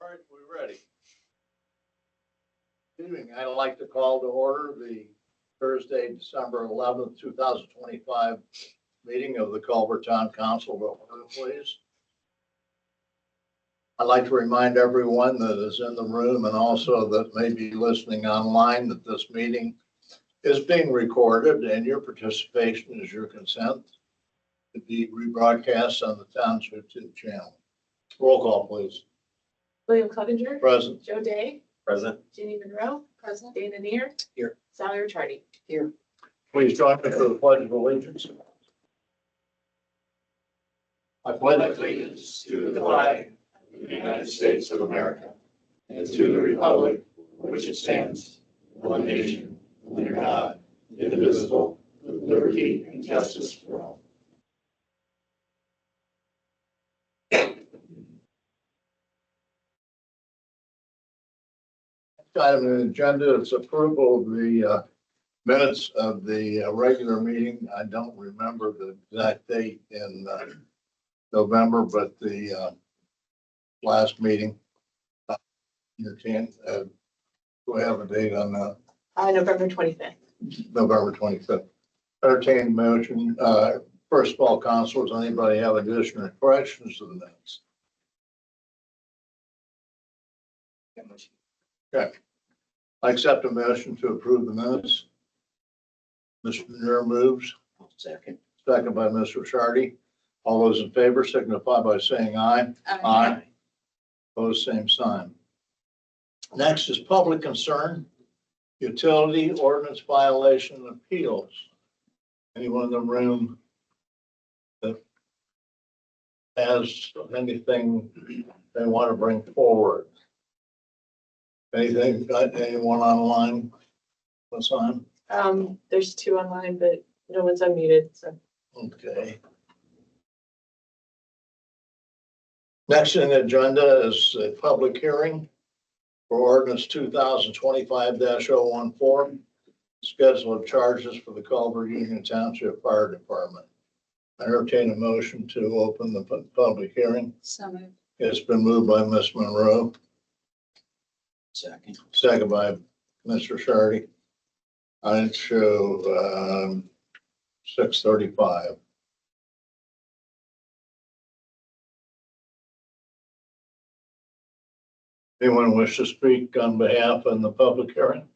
All right, we're ready. Good evening. I'd like to call to order the Thursday, December 11th, 2025 meeting of the Culver Town Council. Order, please. I'd like to remind everyone that is in the room and also that may be listening online that this meeting is being recorded and your participation is your consent to be rebroadcast on the Township channel. Roll call, please. William Clevenger. Present. Joe Day. Present. Ginny Monroe. Present. Dana Neer. Here. Sally Ricciardi. Here. Please join me for the Pledge of Allegiance. I pledge allegiance to the flag of the United States of America and to the republic for which it stands, one nation, under God, indivisible, with liberty and justice for all. Item on the agenda is approval of the minutes of the regular meeting. I don't remember the exact date in November, but the last meeting. You can, do we have a date on that? November 25th. November 25th. Entertained motion. First of all, councilors, anybody have additional corrections to the minutes? Okay. I accept a motion to approve the minutes. Mr. Muir moves. Second. Second by Mr. Ricciardi. All those in favor signify by saying aye. Aye. Opposed, same sign. Next is public concern, utility ordinance violation appeals. Anyone in the room that has anything they want to bring forward? Anything, got anyone online? What's on? There's two online, but no one's unmuted, so. Okay. Next on the agenda is a public hearing for ordinance 2025-014, schedule of charges for the Culver Union Township Fire Department. I entertain a motion to open the public hearing. So moved. It's been moved by Ms. Monroe, Second. second by Mr. Ricciardi. I'd show 6:35. Anyone wish to speak on behalf of the public hearing?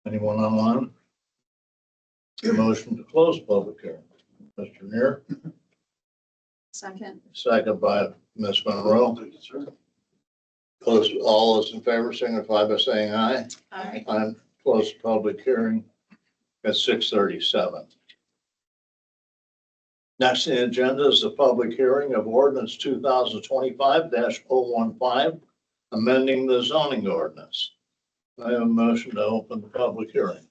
Anyone online? The motion to close public hearing. Mr. Neer, Second. second by Ms. Monroe. Close, all those in favor signify by saying aye. Aye. I'm close public hearing at 6:37. Next on the agenda is the public hearing of ordinance 2025-015, amending the zoning ordinance. I have a motion to open the public hearing.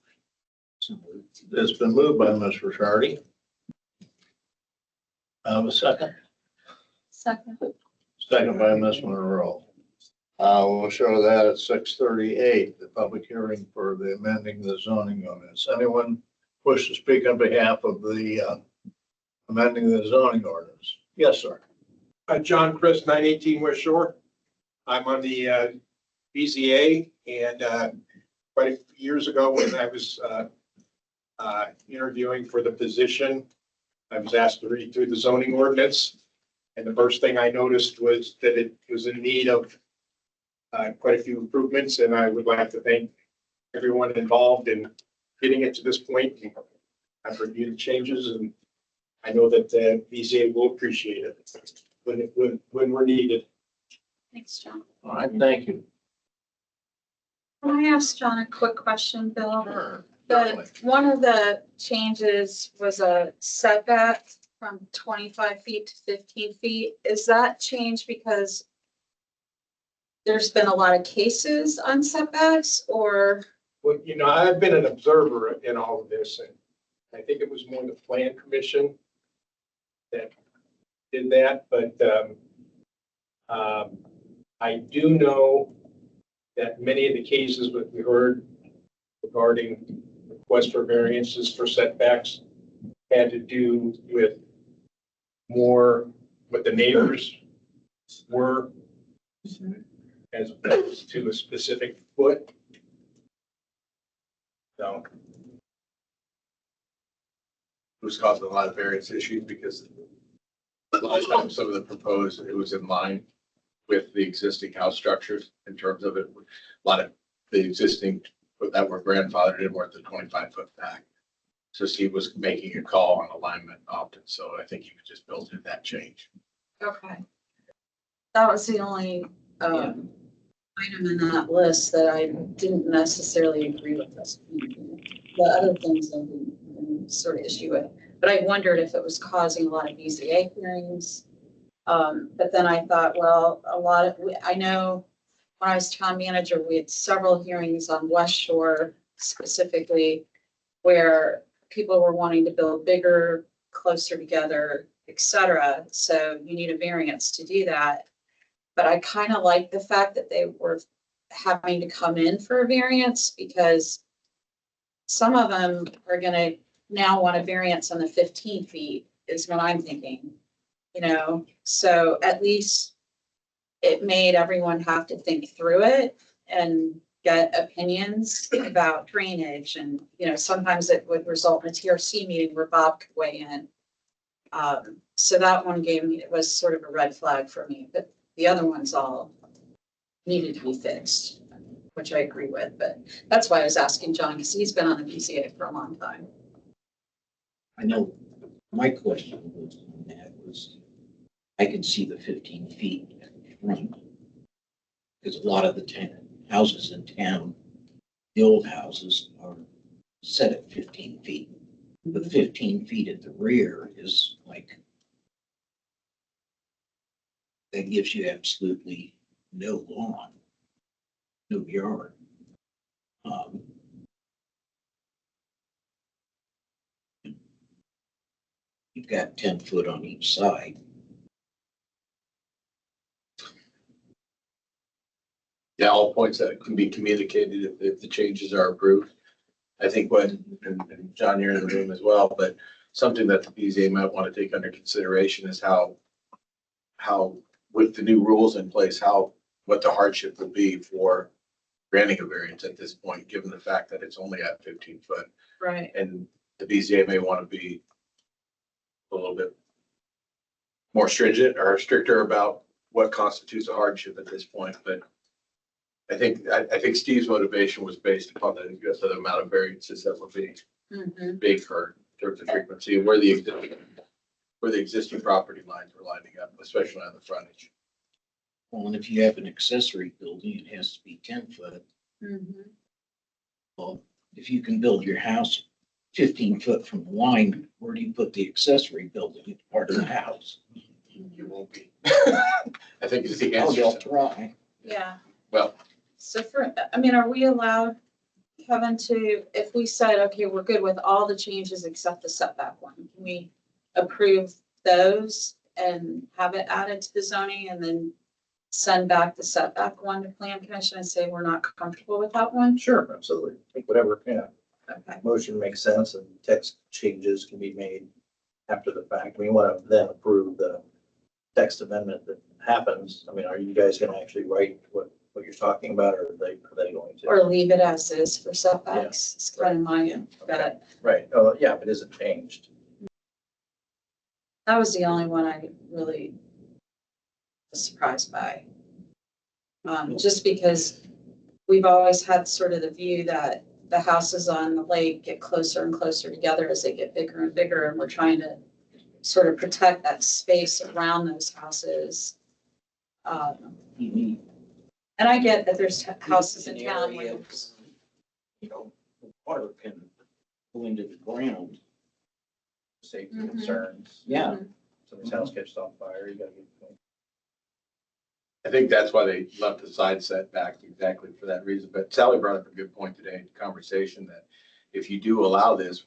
It's been moved by Ms. Ricciardi. I have a second. Second. Second by Ms. Monroe. We'll show that at 6:38, the public hearing for the amending the zoning ordinance. Anyone wish to speak on behalf of the amending the zoning ordinance? Yes, sir. John Chris, 918 West Shore. I'm on the BZA, and quite a few years ago when I was interviewing for the position, I was asked to read through the zoning ordinance. And the first thing I noticed was that it was in need of quite a few improvements, and I would like to thank everyone involved in getting it to this point. I've reviewed the changes, and I know that BZA will appreciate it when we're needed. Thanks, John. All right, thank you. Can I ask John a quick question, Bill? Sure. One of the changes was a setback from 25 feet to 15 feet. Is that change because there's been a lot of cases on setbacks, or? Well, you know, I've been an observer in all of this, and I think it was more the plan commission that did that, but I do know that many of the cases that we heard regarding requests for variances for setbacks had to do with more what the neighbors were as opposed to a specific foot. So, It was causing a lot of variance issues because a lot of times some of the proposed, it was in line with the existing house structures in terms of it. A lot of the existing that were grandfathered in were at the 25-foot back. So Steve was making a call on alignment often. So I think you could just build in that change. Okay. That was the only, item in that list that I didn't necessarily agree with this. The other things I didn't sort of issue with, but I wondered if it was causing a lot of BZA hearings. But then I thought, well, I know when I was town manager, we had several hearings on West Shore specifically where people were wanting to build bigger, closer together, et cetera. So you need a variance to do that. But I kind of like the fact that they were having to come in for a variance because some of them are gonna now want a variance on the 15 feet is what I'm thinking, so at least it made everyone have to think through it and get opinions about drainage and, sometimes it would result in a TRC meeting where Bob could weigh in. So that one it was sort of a red flag for me, but the other ones all needed to be fixed, which I agree with, but that's why I was asking John, because he's been on the BCA for a long time. I know my question was on that was, I could see the 15 feet at the front. Because a lot of the houses in town, the old houses are set at 15 feet. But the 15 feet at the rear is like, that gives you absolutely no lawn, no yard. You've got 10 foot on each side. Yeah, all points that can be communicated if the changes are approved. I think and John, you're in the room as well, but something that the BZA might want to take under consideration is how with the new rules in place, what the hardship will be for granting a variance at this point, given the fact that it's only at 15 foot. Right. And the BZA may want to be a little bit more stringent or stricter about what constitutes a hardship at this point. But I think Steve's motivation was based upon the amount of variances that were being big for in terms of frequency, where the existing property lines were lining up, especially on the frontage. Well, and if you have an accessory building, it has to be 10 foot. Well, if you can build your house 15 foot from the line, where do you put the accessory building? It's part of the house. You won't be. I think it's the Oh, answer. they'll try. Yeah. Well, So are we allowed, Kevin, if we said, okay, we're good with all the changes except the setback one, can we approve those and have it added to the zoning and then send back the setback one to plan commission and say we're not comfortable with that one? Sure, absolutely. Whatever, Okay. motion makes sense and text changes can be made after the fact. We want to then approve the text amendment that happens. I mean, are you guys going to actually write what you're talking about, or are they going to? Or leave it as is for setbacks? It's kind of my bet. Right. Oh, yeah, if it isn't changed. That was the only one I really was surprised by. Just because we've always had sort of the view that the houses on the lake get closer and closer together as they get bigger and bigger, and we're trying to sort of protect that space around those houses. You need And I get that there's houses in an town area where, where, water can go into the ground. Safety Mhm. concerns. Yeah. Somebody's house catches on fire, you gotta get. I think that's why they left the side setback exactly for that reason. But Sally brought up a good point today in the conversation that if you do allow this,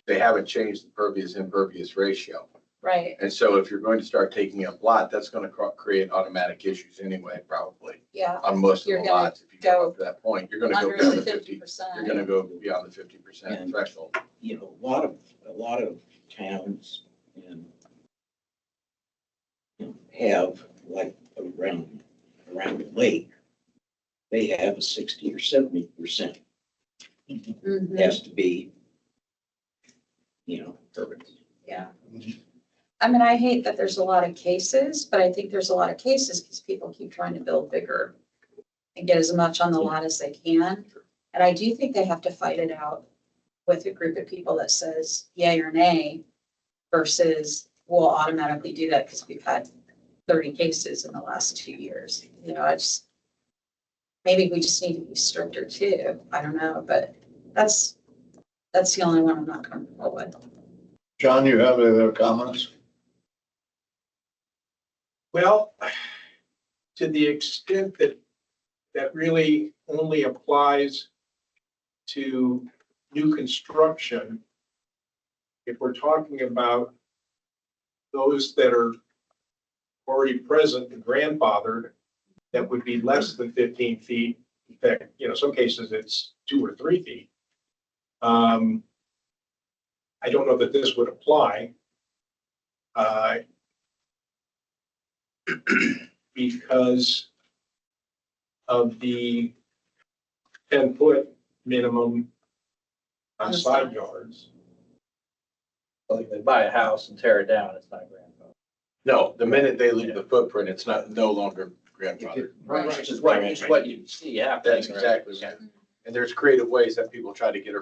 they haven't changed the pervious impervious ratio. right, And so if you're going to start taking up lot, that's going to create automatic issues anyway, probably, yeah. on most of You're the gonna lots. If you go go up to that point, you're going to go Under beyond the the 50, 50%. you're going to go beyond the 50% And- threshold. You know, a lot of towns and you know, have like around the lake, they have a 60 or 70% Mhm. has to be, you know, urban. Yeah. I mean, I hate that there's a lot of cases, but I think there's a lot of cases because people keep trying to build bigger and get as much on the lot as they can. And I do think they have to fight it out with a group of people that says yay or nay versus we'll automatically do that because we've had 30 cases in the last 2 years. You know, maybe we just need to be stricter too. I don't know, but that's the only one I'm not comfortable with. John, you have any other comments? Well, to the extent that that really only applies to new construction, if we're talking about those that are already present and grandfathered, that would be less than 15 feet. In fact, you know, some cases it's 2 or 3 feet. I don't know that this would apply. Because of the 10-foot minimum On on the side side. yards. Like if they buy a house and tear it down, it's not grandfathered. No, the minute they leave the footprint, it's no longer grandfathered. Right. Which is what you see happen. That's exactly right. And there's creative ways that people try to get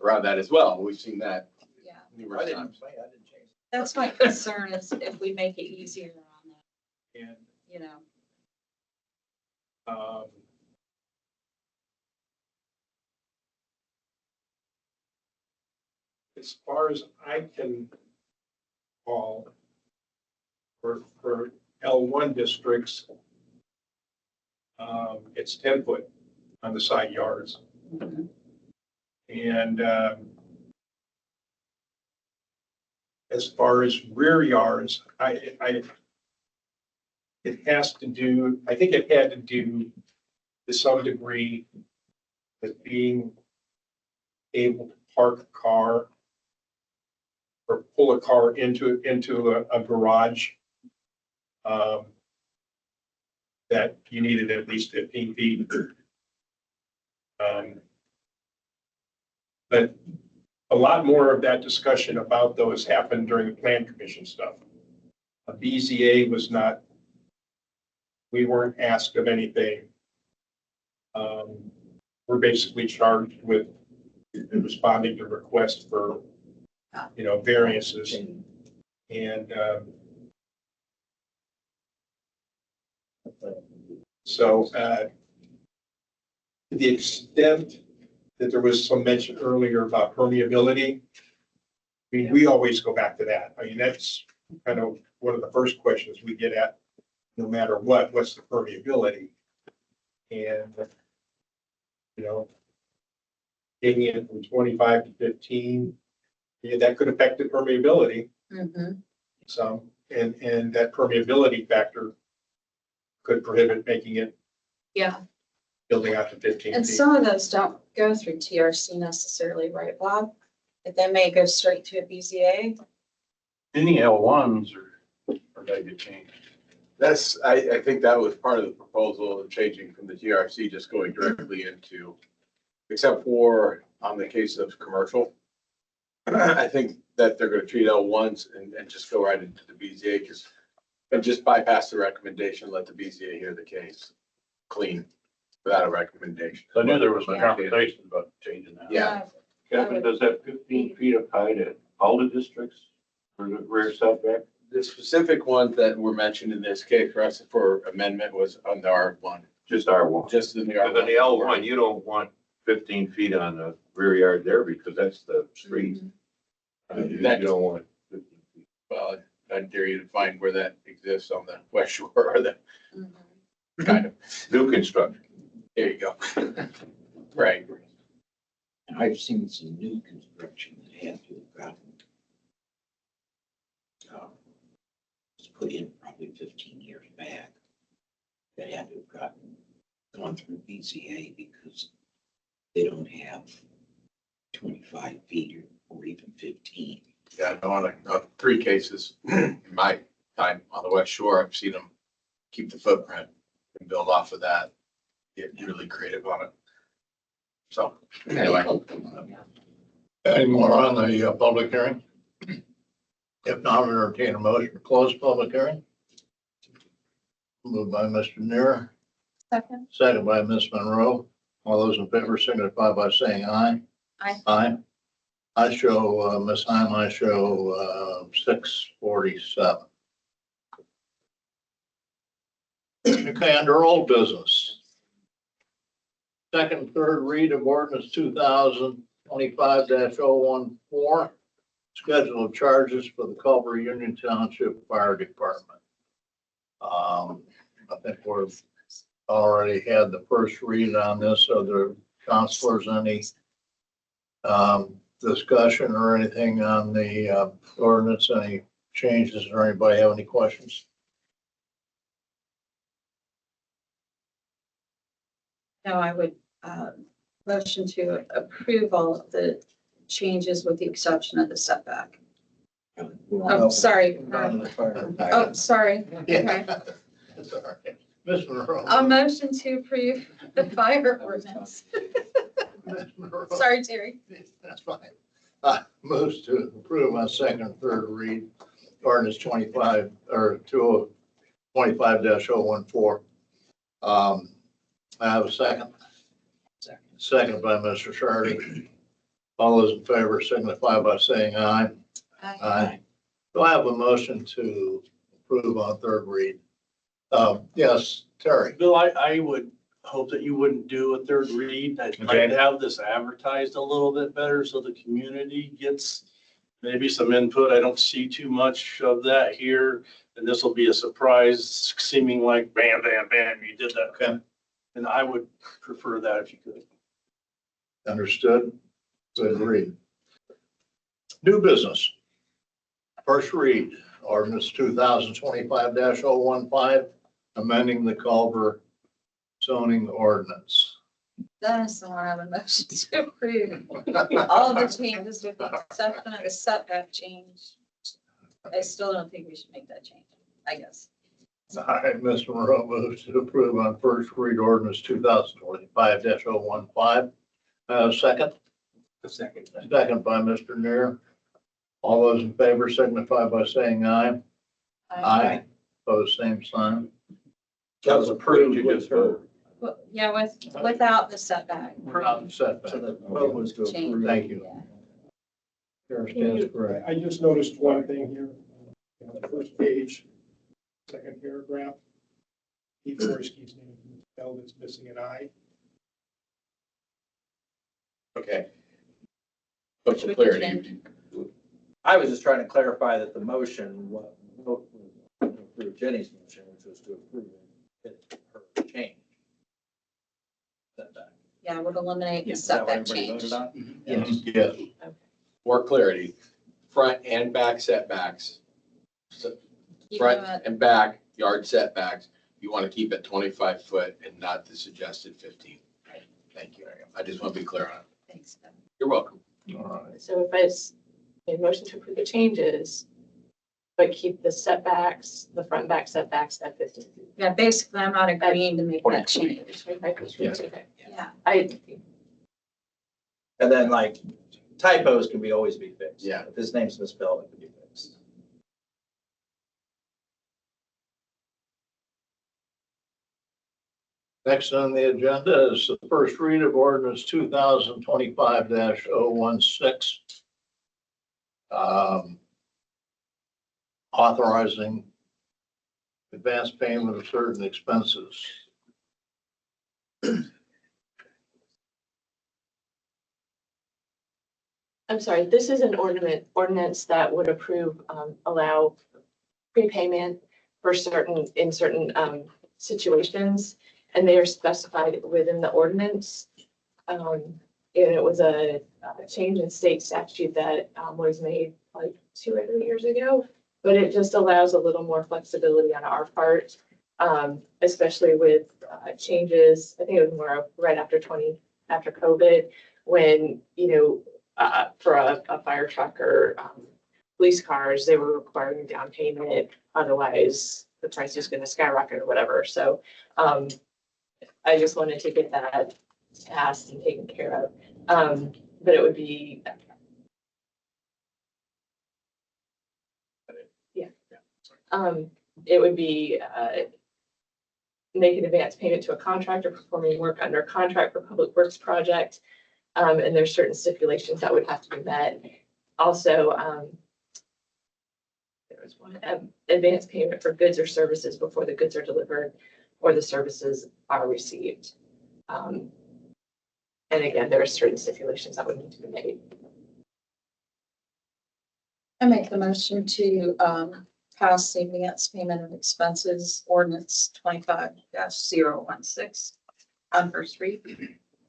around that as well. We've seen that Yeah. I numerous didn't times. say, I didn't change. That's my concern is if we make it easier on that, And you know. as far as I can call, for L1 districts, it's 10 foot on the side yards. And as far as rear yards, it has to do, I think it had to do to some degree with being able to park a car or pull a car into a garage. That you needed at least 15 feet. But a lot more of that discussion about those happened during the plan commission stuff. A BZA was not, we weren't asked of anything. We're basically charged with responding to requests for, you know, variances. And so to the extent that there was some mention earlier about permeability, I mean, we always go back to that. I mean, that's kind of one of the first questions we get at, no matter what's the permeability? And, you know, taking it from 25 to 15, yeah, that could affect the permeability some, and that permeability factor could prohibit making it Yeah, building out to 15 and feet. some of those don't go through TRC necessarily, right, Bob? But they may go straight to a BZA. Any L1s or they get changed? That's, I think that was part of the proposal of changing from the GRC, just going directly into, except for on the case of commercial. I think that they're gonna treat L1s and just go right into the BZA, because, and just bypass the recommendation, let the BZA hear the case clean without a recommendation. I knew there was a Yeah. conversation about changing that. Yeah. Kevin, does that 15 feet apply to all the districts for the rear setback? The specific one that were mentioned in this case for us for amendment was on the R1, Just R1. just in the And then the R1. L1, you don't want 15 feet on the rear yard there because that's the street. You don't want 15 feet. Well, I dare you to find where that exists on the west shore or the Mhm. kind of, New construction. there you go. Right. And I've seen some new construction that had to have gotten put in probably 15 years back that had to have gone through BZA because they don't have 25 feet or even 15. Yeah, no, on 3 cases in my time on the West Shore, I've seen them keep the footprint and build off of that. Get really creative on it. So anyway, Any more on the public hearing? If not, entertain a motion to close public hearing. Moved by Mr. Neer, Second. second by Ms. Monroe. All those in favor signify by saying aye. Aye. Aye. I show, Ms. Heim, I show 647. Okay, under old business. Second, and third read of ordinance 2025-014, schedule of charges for the Culver Union Township Fire Department. I think we've already had the first read on this. Are there, counselors, any discussion or anything on the ordinance, any changes, or anybody have any questions? No, I would motion to approve all of the changes with the exception of the setback. Oh, sorry. Oh, sorry. Okay. That's all right. Ms. Monroe. A motion to approve the fire ordinance. Ms. Monroe. Sorry, Terry. That's fine. Moves to approve on second and third read ordinance 25 or 25-014. I have a second. Second by Mr. Shardy. All those in favor signify by saying aye. Aye. Do I have a motion to approve on third read? Yes, Terry. Bill, I would hope that you wouldn't do a third read. I'd like Okay. to have this advertised a little bit better so the community gets maybe some input. I don't see too much of that here. And this will be a surprise, seeming like bam, bam, bam, you did that. Okay. And I would prefer that if you could. Understood. Good read. New business. First read, ordinance 2025-015, amending the Culver zoning ordinance. Dennis will have a motion to approve all of the changes with the exception of the setback change. I still don't think we should make that change, I guess. All right, Mr. Monroe moves to approve on first read ordinance 2025-015. Second? Second. Second by Mr. Neer. All those in favor signify by saying aye. Aye. Pose same sign. That was approved You with just her. vote. Well, yeah, without the setback. Without setback. So the vote was to Change. approve. Thank you. Yeah. Chair stands correct. I just noticed one thing here, on the first page, second paragraph. Keith Forsky's name is spelled as missing an I. okay. But for clarity, I was just trying to clarify that the motion, what, approve Jenny's motion, which was to approve it, her change. Setback. Yeah, would eliminate the Is that what setback everybody change. voted on? Yes. Yes. more clarity, front and back setbacks. So Keep front them at- and back yard setbacks, you want to keep it 25 foot and not the suggested 15. Thank you. I just want to be clear on it. Thanks. You're welcome. All right. So if I made a motion to approve the changes, but keep the setbacks, the front and back setbacks at 15 feet. Yeah, basically, I'm not agreeing to make that change. Okay. Yeah. And then like typos can always be fixed. Yeah. If his name's misspelled, it can be fixed. Next on the agenda is the first read of ordinance 2025-016. Authorizing advance payment of certain expenses. I'm sorry, this is an ordinance that would approve, allow prepayment for in certain situations, and they are specified within the ordinance. And it was a change in state statute that was made like 2 or 3 years ago. but it just allows a little more flexibility on our part, especially with changes. I think it was more right after COVID, when, for a fire truck or police cars, they were requiring down payment. Otherwise, the price is going to skyrocket or whatever. So I just wanted to get that passed and taken care of. But it would be, it would be make an advance payment to a contractor performing work under contract for public works project. And there's certain stipulations that would have to be met. Also, there was one, advance payment for goods or services before the goods are delivered or the services are received. And again, there are certain stipulations that would need to be made. I make the motion to pass the advance payment of expenses ordinance 25-016 on first read.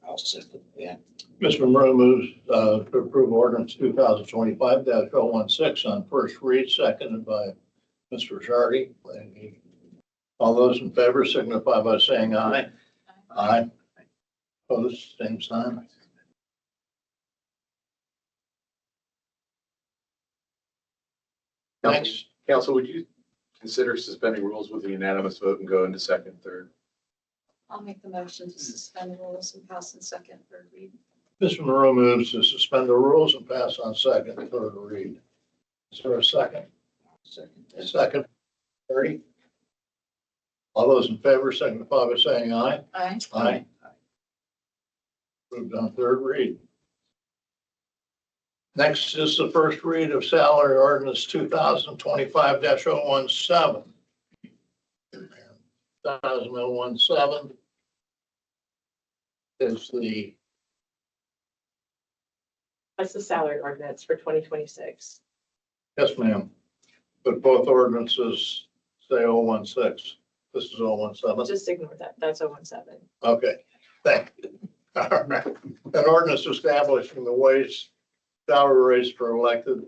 I'll second that. Mr. Monroe moves to approve ordinance 2025-016 on first read, seconded by Mr. Shardy. All those in favor signify by saying aye. Aye. Opposed, same sign. Next, Council, would you consider suspending rules with a unanimous vote and go into second, third? I'll make the motion to suspend the rules and pass in second, third read. Mr. Monroe moves to suspend the rules and pass on second and third read. Is there a second? Second. A second. 30. All those in favor signify by saying aye. Aye. Aye. Approved on third read. Next is the first read of salary ordinance 2025-017. 2017 is That's the salary ordinance for 2026. yes, ma'am. But both ordinances say 016. This is 017. Just ignore that. That's 017. Okay, thank you. All right. An ordinance establishing the wage, salary rates for elected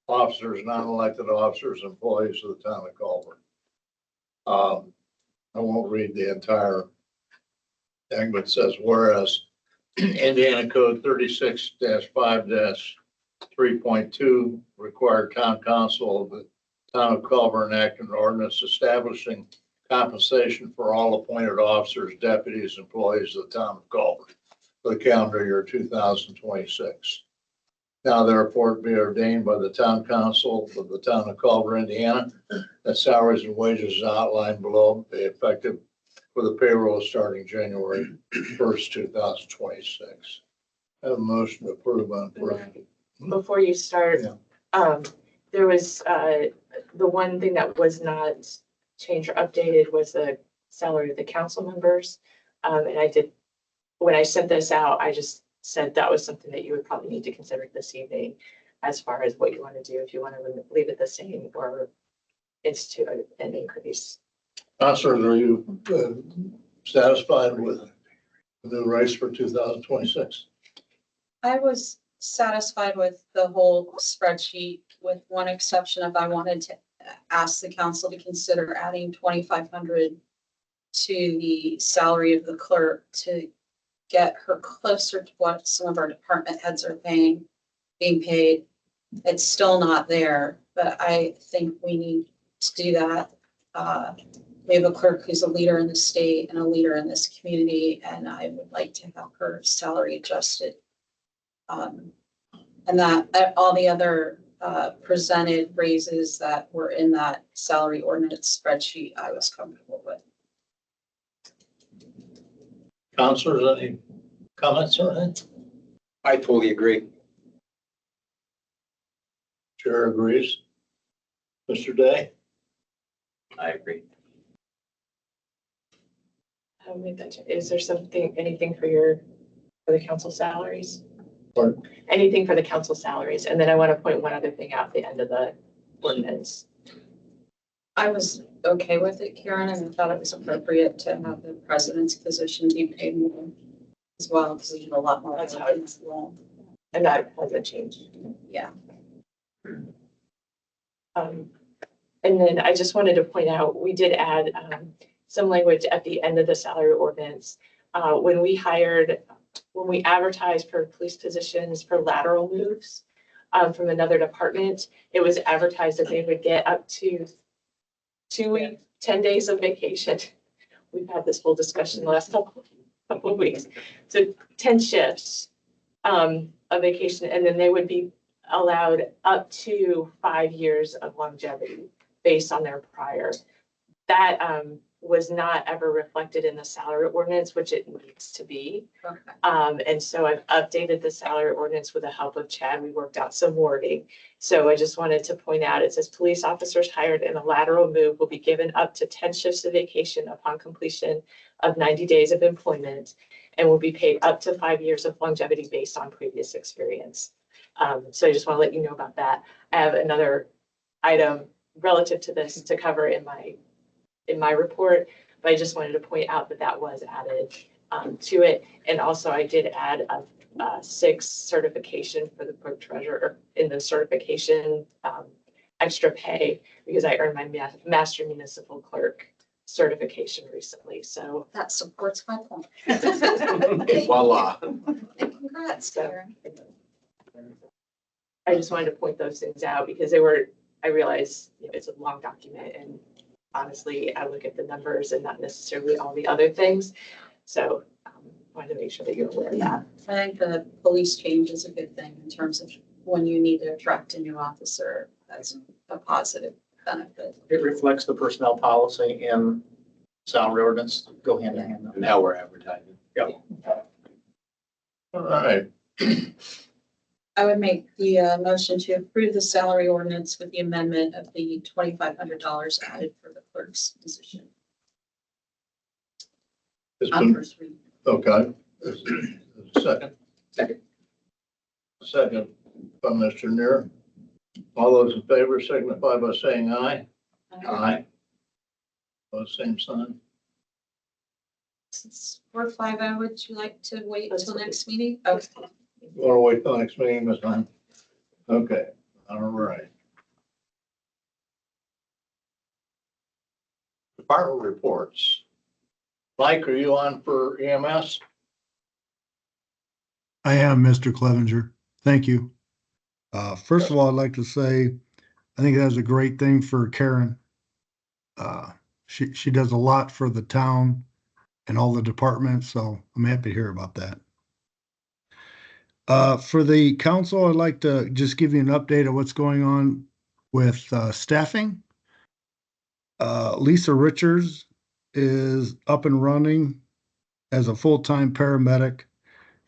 officers, non-elected officers, employees of the town of Culver. I won't read the entire thing, but it says, whereas Indiana Code 36-5-3.2 required town council of the town of Culver enact an ordinance establishing compensation for all appointed officers, deputies, employees of the town of Culver for the calendar year 2026. Now therefore be ordained by the town council of the town of Culver, Indiana, that salaries and wages as outlined below be effective for the payroll starting January 1st, 2026. I have a motion to approve on first. Before you start, Yeah. there was, the one thing that was not changed or updated was the salary of the council members. And when I sent this out, I just said that was something that you would probably need to consider this evening as far as what you want to do, if you want to leave it the same or institute an increase. Counselor, are you satisfied with the new rates for 2026? I was satisfied with the whole spreadsheet with one exception of I wanted to ask the council to consider adding 2,500 to the salary of the clerk to get her closer to what some of our department heads are being paid. It's still not there, but I think we need to do that. We have a clerk who's a leader in the state and a leader in this community, and I would like to have her salary adjusted. And that all the other presented raises that were in that salary ordinance spreadsheet, I was comfortable with. Counselors, any comments on it? I totally agree. Chair agrees. Mr. Day? I agree. I'll make that change. Is there anything for the council salaries? Pardon? Anything for the council salaries? And then I want to point one other thing out at the end of the ordinance. I was okay with it, Karen, and I thought it was appropriate to have the president's position be paid more as well, because there's a lot more. That's how in this role. And that hasn't changed. Yeah. And then I just wanted to point out, we did add some language at the end of the salary ordinance. When we advertised for police positions for lateral moves from another department, it was advertised that they would get up to 2 weeks, 10 days of vacation. We've had this whole discussion the last couple of weeks. So 10 shifts of vacation, and then they would be allowed up to 5 years of longevity based on their prior. That was not ever reflected in the salary ordinance, which it needs to be. Okay. And so I've updated the salary ordinance with the help of Chad. We worked out some wording. So I just wanted to point out, it says police officers hired in a lateral move will be given up to 10 shifts of vacation upon completion of 90 days of employment and will be paid up to 5 years of longevity based on previous experience. So I just want to let you know about that. I have another item relative to this to cover in my report, but I just wanted to point out that that was added to it. And also I did add a 6 certification for the clerk treasurer in the certification extra pay because I earned my master municipal clerk certification recently. So That supports my point. Voila. Congrats, Karen. I just wanted to point those things out because I realize it's a long document and honestly, I look at the numbers and not necessarily all the other things. So wanted to make sure that you're aware of that. I think the police change is a good thing in terms of when you need to attract a new officer. That's a positive benefit. It reflects the personnel policy and salary ordinance go hand in hand. And how we're advertising. All right. I would make the motion to approve the salary ordinance with the amendment of the $2,500 added for the clerk's position. It's On been, first reading. okay. Second. Second. Second by Mr. Neer. All those in favor signify by saying aye. Aye. Those same sign. Since we're 5-0, would you like to wait Let's until wait. next meeting? Okay. Want to wait till next meeting this time? Okay, all right. Department reports. Mike, are you on for EMS? I am, Mr. Clevenger. Thank you. First of all, I'd like to say, I think that's a great thing for Karen. She does a lot for the town and all the departments, so I'm happy to hear about that. For the council, I'd like to just give you an update of what's going on with staffing. Lisa Richards is up and running as a full-time paramedic.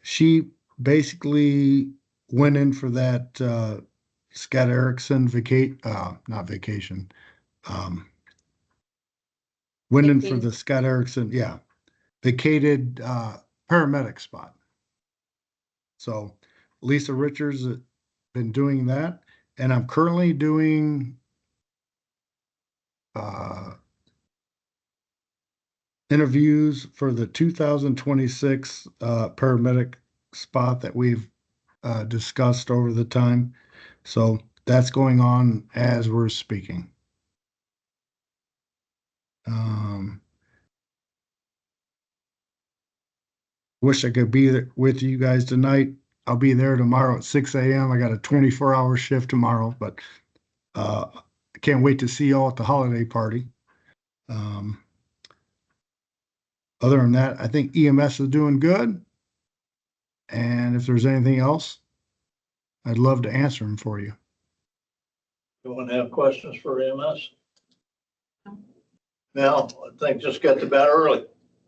She basically went in for that Scott Erickson went in for the Scott Erickson, vacated paramedic spot. So Lisa Richards has been doing that, and I'm currently doing interviews for the 2026 paramedic spot that we've discussed over the time. So that's going on as we're speaking. Wish I could be there with you guys tonight. I'll be there tomorrow at 6 a.m. I got a 24-hour shift tomorrow, but I can't wait to see y'all at the holiday party. Other than that, I think EMS is doing good. And if there's anything else, I'd love to answer them for you. You want to have questions for EMS? No, I think just get to bed early.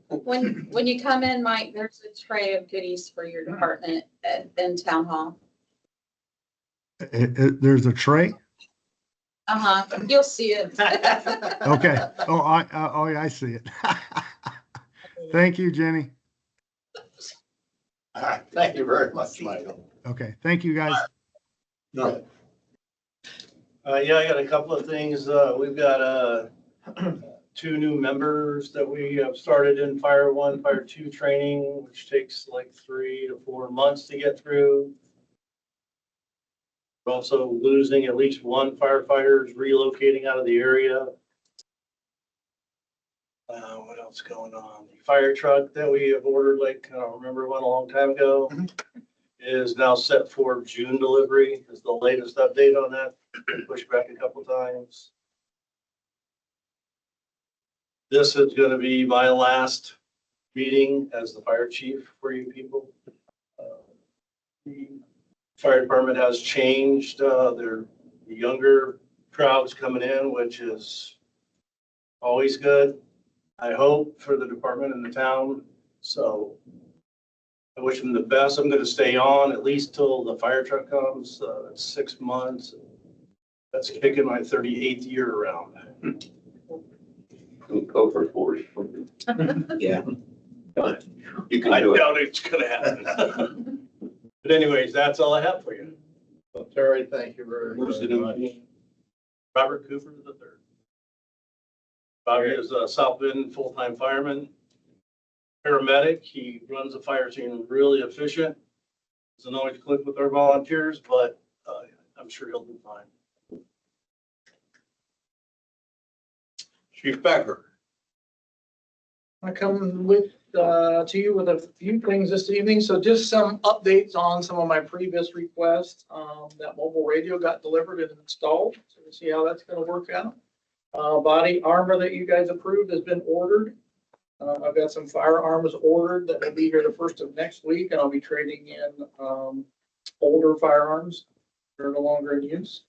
When you come in, Mike, there's a tray of goodies for your department in town hall. There's a tray. You'll see it. Okay. Oh, I see it. Thank you, Jenny. All right, thank you very much, Michael. Okay. Thank you, guys. No. I got a couple of things. We've got 2 new members that we have started in Fire 1, Fire 2 training, which takes like 3 to 4 months to get through. We're also losing at least one firefighter is relocating out of the area. What else going on? The fire truck that we have ordered, like, I don't remember one a long time ago, is now set for June delivery is the latest update on that. Been pushed back a couple times. This is gonna be my last meeting as the fire chief for you people. The fire department has changed, their younger crowd's coming in, which is always good. I hope for the department and the town, so I wish them the best. I'm gonna stay on at least till the fire truck comes, that's 6 months. That's kicking my 38th year around. Go for 40. Yeah. You can I do it. doubt it's gonna happen. But anyways, that's all I have for you. Well, Terry, thank you very, Who's the very new much. Robert Cooper III. Bobby is a South Bend full-time fireman, paramedic. He runs the fire scene really efficient. Doesn't always click with our volunteers, but I'm sure he'll do fine. Chief Becker. I come to you with a few things this evening. So just some updates on some of my previous requests. That mobile radio got delivered and installed. So we'll see how that's gonna work out. Body armor that you guys approved has been ordered. I've got some firearms ordered that will be here the first of next week, and I'll be trading in older firearms that are no longer in use.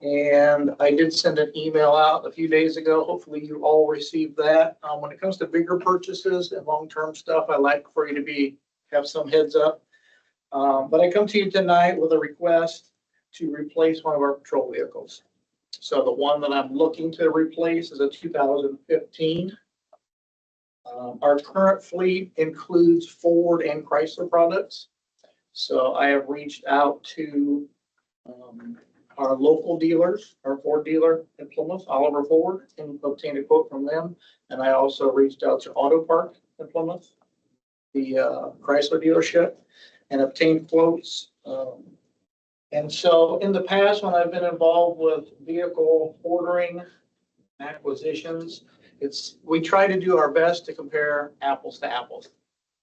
And I did send an email out a few days ago. Hopefully you all received that. When it comes to bigger purchases and long-term stuff, I like for you to have some heads up. But I come to you tonight with a request to replace one of our patrol vehicles. So the one that I'm looking to replace is a 2015. Our current fleet includes Ford and Chrysler products. So I have reached out to our local dealers, our Ford dealer in Plymouth, Oliver Ford, and obtained a quote from them. And I also reached out to Auto Park in Plymouth, the Chrysler dealership, and obtained quotes. And so in the past, when I've been involved with vehicle ordering acquisitions, we try to do our best to compare apples to apples.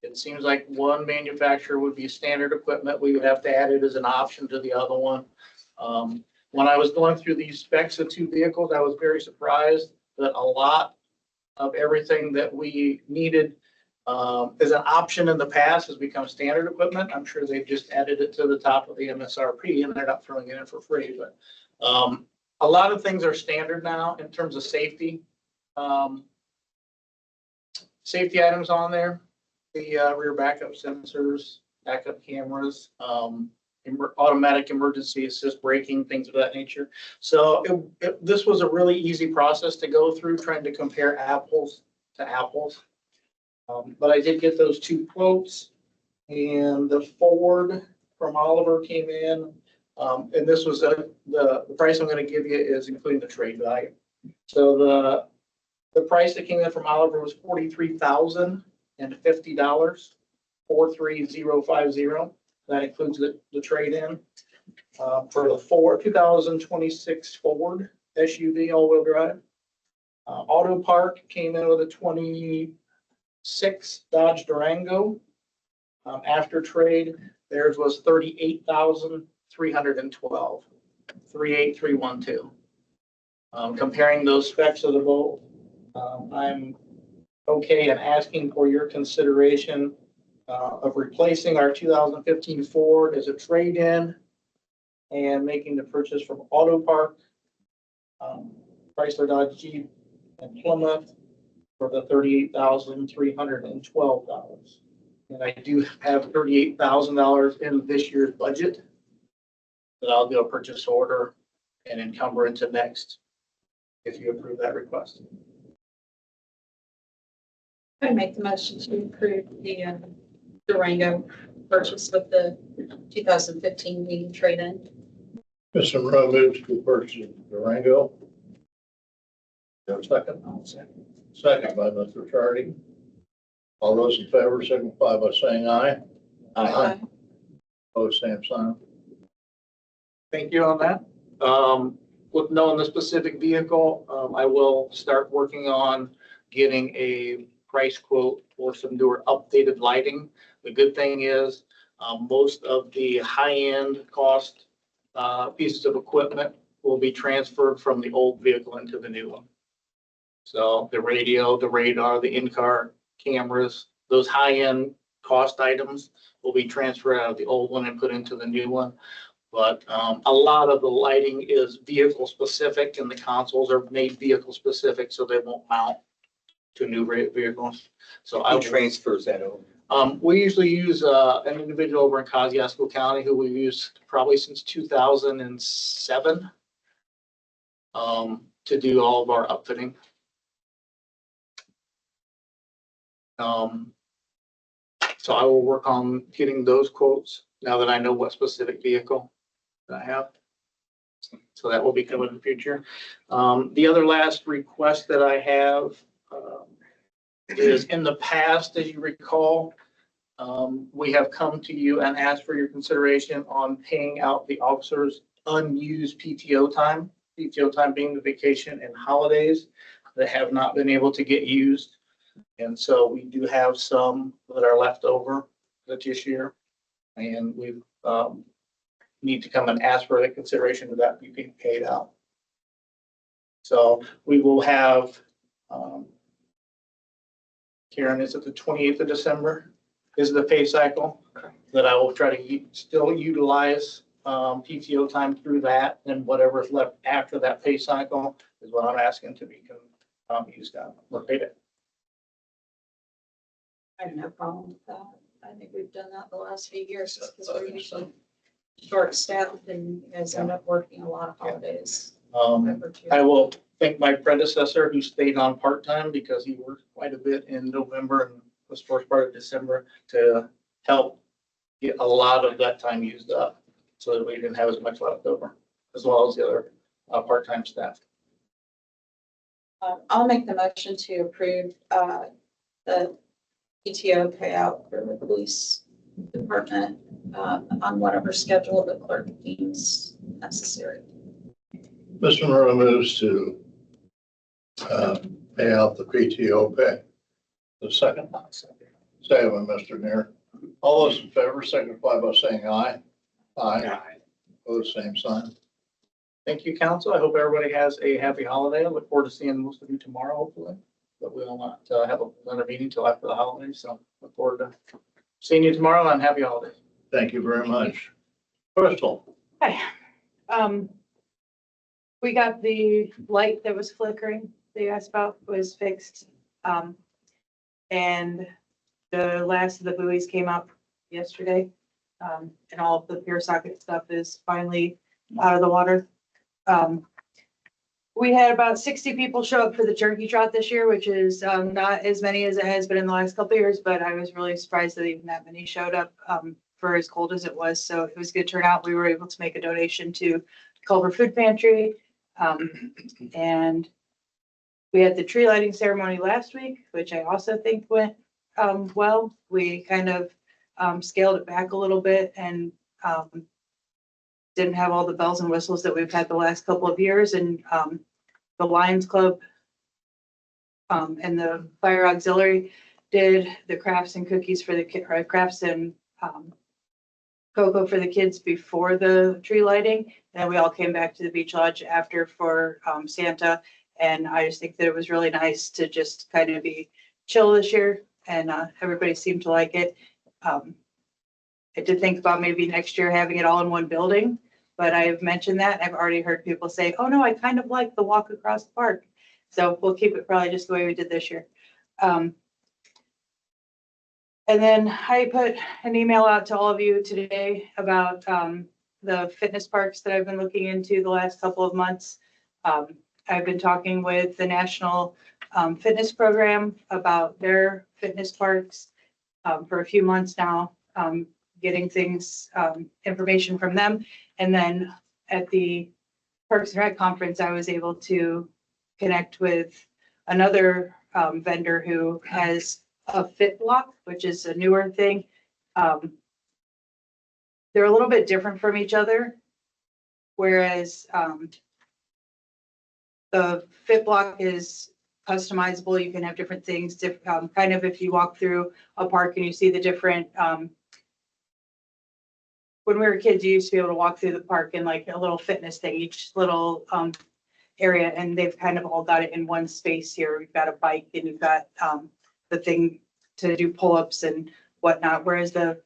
It seems like one manufacturer would be standard equipment. We would have to add it as an option to the other one. When I was going through these specs of two vehicles, I was very surprised that a lot of everything that we needed as an option in the past has become standard equipment. I'm sure they've just added it to the top of the MSRP and they're not throwing it in for free, but a lot of things are standard now in terms of safety. Safety items on there, the rear backup sensors, backup cameras, automatic emergency assist braking, things of that nature. So this was a really easy process to go through, trying to compare apples to apples. But I did get those two quotes, and the Ford from Oliver came in, and this was the price I'm going to give you is including the trade value. So the price that came in from Oliver was $43,050, 43050. That includes the trade-in for the 2026 Ford SUV all-wheel drive. Auto Park came in with a 26 Dodge Durango. After trade, theirs was $38,312, 38312. Comparing those specs of the both, I'm okay and asking for your consideration of replacing our 2015 Ford as a trade-in and making the purchase from Auto Park, Chrysler Dodge Jeep and Plymouth for the $38,312. And I do have $38,000 in this year's budget that I'll do a purchase order and encumber into next if you approve that request. I make the motion to approve the Durango purchase with the 2015 Meeting trade-in. Mr. Monroe moves to purchase Durango. Have a second? Second by Mr. Chardy. All those in favor signify by saying aye. Aye. Opposed, same sign. Thank you on that. With knowing the specific vehicle, I will start working on getting a price quote for some newer updated lighting. The good thing is, most of the high-end cost, pieces of equipment will be transferred from the old vehicle into the new one. So the radio, the radar, the in-car cameras, those high-end cost items will be transferred out of the old one and put into the new one. But a lot of the lighting is vehicle specific and the consoles are made vehicle specific, so they won't mount to new vehicles. So I Who will, transfers that over? we usually use an individual over in Kosciuszko County who we've used probably since 2007 to do all of our upfitting. So I will work on getting those quotes now that I know what specific vehicle that I have. So that will be coming in the future. The other last request that I have is in the past, as you recall, we have come to you and asked for your consideration on paying out the officers' unused PTO time being the vacation and holidays that have not been able to get used. And so we do have some that are left over this year. And we need to come and ask for the consideration of that being paid out. So we will have, Karen, is it the 28th of December is the pay cycle that I will try to still utilize PTO time through that, and whatever is left after that pay cycle is what I'm asking to be used on or paid it. I have no problem with that. I think we've done that the last few years because we're usually short staffed and you guys end up working a lot of holidays. I will thank my predecessor who stayed on part-time because he worked quite a bit in November and was first part of December to help get a lot of that time used up so that we didn't have as much left over, as well as the other part-time staff. I'll make the motion to approve the PTO payout for the police department on whatever schedule the clerk deems necessary. Mr. Murray moves to pay out the PTO pay. The second, second by Mr. Neer. All those in favor signify by saying aye. Aye. Opposed, same sign. Thank you, council. I hope everybody has a happy holiday. I look forward to seeing most of you tomorrow, hopefully. But we will not have another meeting till after the holidays, so look forward to seeing you tomorrow and happy holidays. Thank you very much. Crystal, Hi. We got the light that was flickering that you asked about was fixed. And the last of the buoys came up yesterday. And all of the pier socket stuff is finally out of the water. We had about 60 people show up for the turkey trot this year, which is not as many as it has been in the last couple of years, but I was really surprised that even that many showed up for as cold as it was. So it was a good turnout. We were able to make a donation to Culver Food Pantry. And we had the tree lighting ceremony last week, which I also think went well. We kind of scaled it back a little bit and didn't have all the bells and whistles that we've had the last couple of years. And the Lions Club and the Fire Auxiliary did the crafts and cookies for the crafts and cocoa for the kids before the tree lighting. And we all came back to the beach lodge after for Santa. And I just think that it was really nice to just kind of be chill this year, and everybody seemed to like it. I did think about maybe next year having it all in one building, but I've mentioned that. I've already heard people say, oh no, I kind of like the walk across the park. So we'll keep it probably just the way we did this year. And then I put an email out to all of you today about the fitness parks that I've been looking into the last couple of months. I've been talking with the National Fitness Program about their fitness parks for a few months now, getting things, information from them. And then at the Parks and Rec conference, I was able to connect with another vendor who has a Fit Block, which is a newer thing. They're a little bit different from each other. Whereas, the fit block is customizable. You can have different things, kind of if you walk through a park and you see the different, when we were kids, you used to be able to walk through the park in like a little fitness thing, each little, area, and they've kind of all got it in one space here. We've got a bike and you've got, the thing to do pull-ups and whatnot, whereas the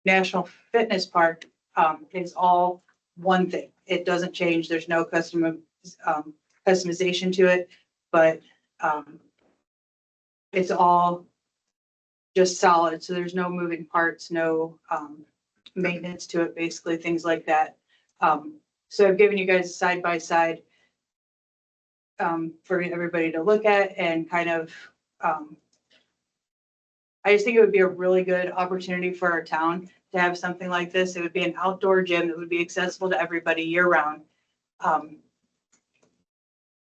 National Fitness Park, is all one thing. It doesn't change. There's no customization to it, but, it's all just solid. So there's no moving parts, no, maintenance to it, basically, things like that. So I've given you guys a side by side for everybody to look at and kind of, I just think it would be a really good opportunity for our town to have something like this. It would be an outdoor gym that would be accessible to everybody year round.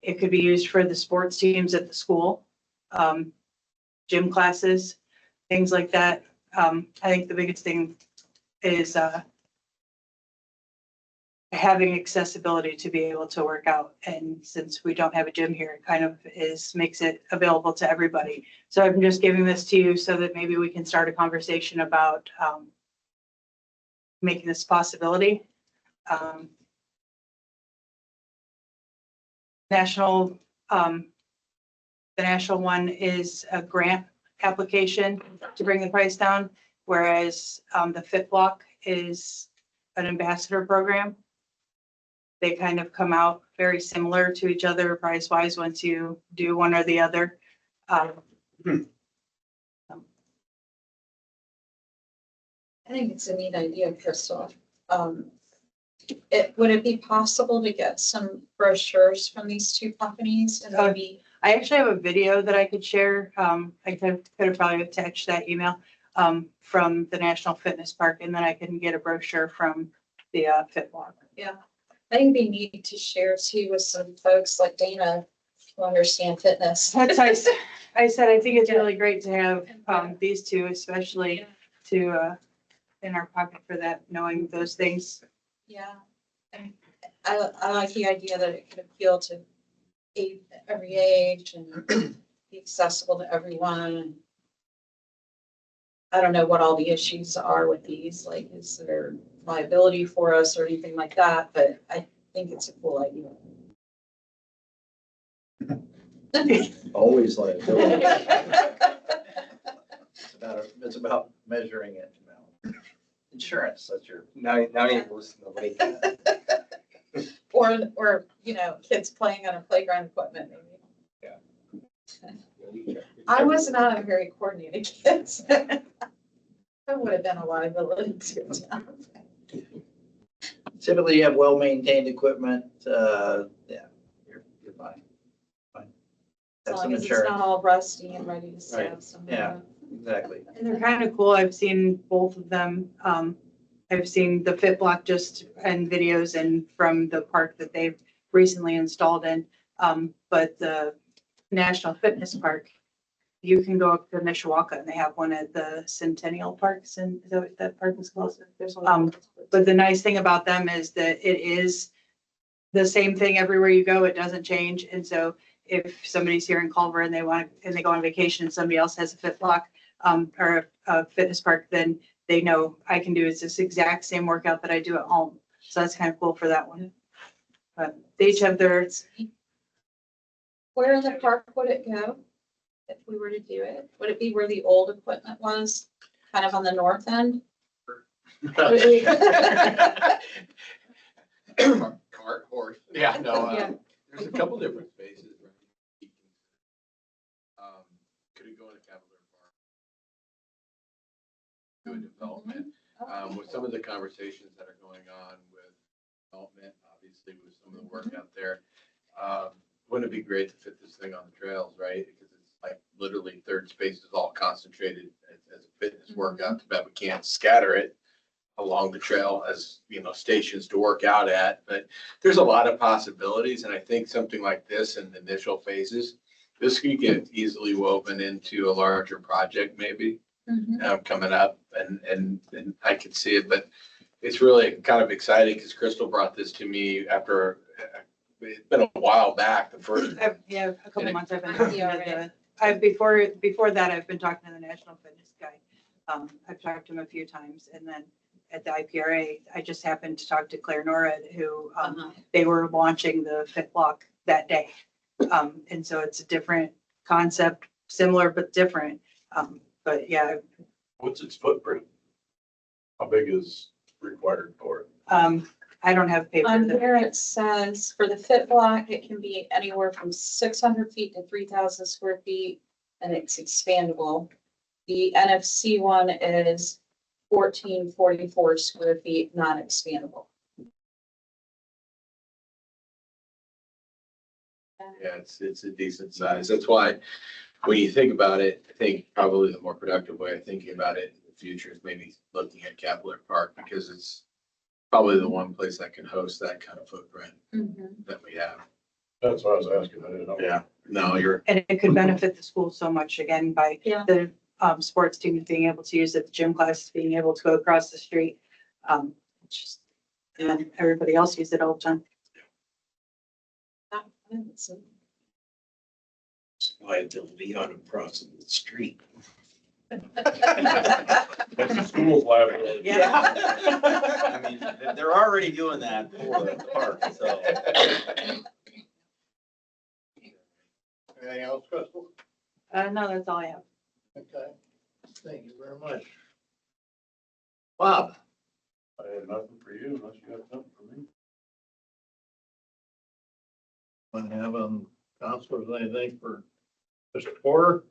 It could be used for the sports teams at the school, gym classes, things like that. I think the biggest thing is having accessibility to be able to work out. And since we don't have a gym here, it kind of makes it available to everybody. So I'm just giving this to you so that maybe we can start a conversation about making this a possibility. The national one is a grant application to bring the price down, whereas the Fit Block is an ambassador program. They kind of come out very similar to each other price wise once you do one or the other. I think it's a neat idea, Crystal. Would it be possible to get some brochures from these two companies and maybe? I actually have a video that I could share. I could have probably attached that email from the National Fitness Park, and then I can get a brochure from the Fit Block. Yeah, I think they need to share too with some folks like Dana who understand fitness. That's I said, I think it's really great to have these two, especially to in our pocket for that, knowing those things. Yeah, and I like the idea that it could appeal to every age and be accessible to everyone. I don't know what all the issues are with these, like is there liability for us or anything like that, but I think it's a cool idea. Always like. It's about measuring it. Insurance, that's your. Now you listen to the Or, kids playing on a playground equipment, maybe. Yeah. I was not a very coordinated kid. That would have been a liability to them. Typically, you have well-maintained equipment, you're fine. Fine. As Have long some as it's insurance. not all rusty and ready to stab Right. somebody. Yeah. Exactly. And they're kind of cool. I've seen both of them. I've seen the Fit Block just in videos and from the park that they've recently installed in. But the National Fitness Park, you can go up to Mishawaka and they have one at the Centennial Parks, and is that what that park is called? But the nice thing about them is that it is the same thing everywhere you go. It doesn't change. And so if somebody's here in Culver and they go on vacation and somebody else has a Fit Block or a fitness park, then they know I can do this exact same workout that I do at home. So that's kind of cool for that one. But they each have their. Where in the park would it go if we were to do it? Would it be where the old equipment was, kind of on the north end? Cart, horse. Yeah, no, Yeah. there's a couple different spaces, right? Could it go in a Cavalier Park? Do a development, with some of the conversations that are going on with development, obviously with some of the work out there. Wouldn't it be great to fit this thing on the trails, right? Because it's like literally third space is all concentrated as a fitness workout, but we can't scatter it along the trail as, stations to work out at. But there's a lot of possibilities. And I think something like this in the initial phases, this could get easily woven into a larger project maybe coming up. And I could see it, but it's really kind of exciting because Crystal brought this to me after, it's been a while back, the first. Yeah, a couple months I've been Yeah, talking to before that, I've been talking to the National Fitness guy. I've talked to him a few times, and then at the IPRA, I just happened to talk to Claire Norred, who, they were launching the Fit Block that day. And so it's a different concept, similar but different. But yeah, What's its footprint? How big is required for it? I don't have paper. On here it says for the fit block, it can be anywhere from 600 feet to 3,000 square feet, and it's expandable. The NFC one is 1444 square feet, non-expandable. Yeah, it's a decent size. That's why, when you think about it, I think probably the more productive way of thinking about it in the future is maybe looking at Capitol Park, because it's probably the one place that can host that kind of footprint that we have. That's what I was asking. I didn't know. Yeah, no, you're, And it could benefit the school so much, again, by Yeah. the sports teams being able to use it, the gym classes being able to go across the street. It's just, and everybody else use it all the time. Liability on a crossing the street. That's the school's liability. I mean, they're already doing that for the park, so. Anything else, Crystal? No, that's all I have. Okay, thank you very much. Bob? I have nothing for you unless you have something for me. Want to have counselors, anything for Mr. Porter?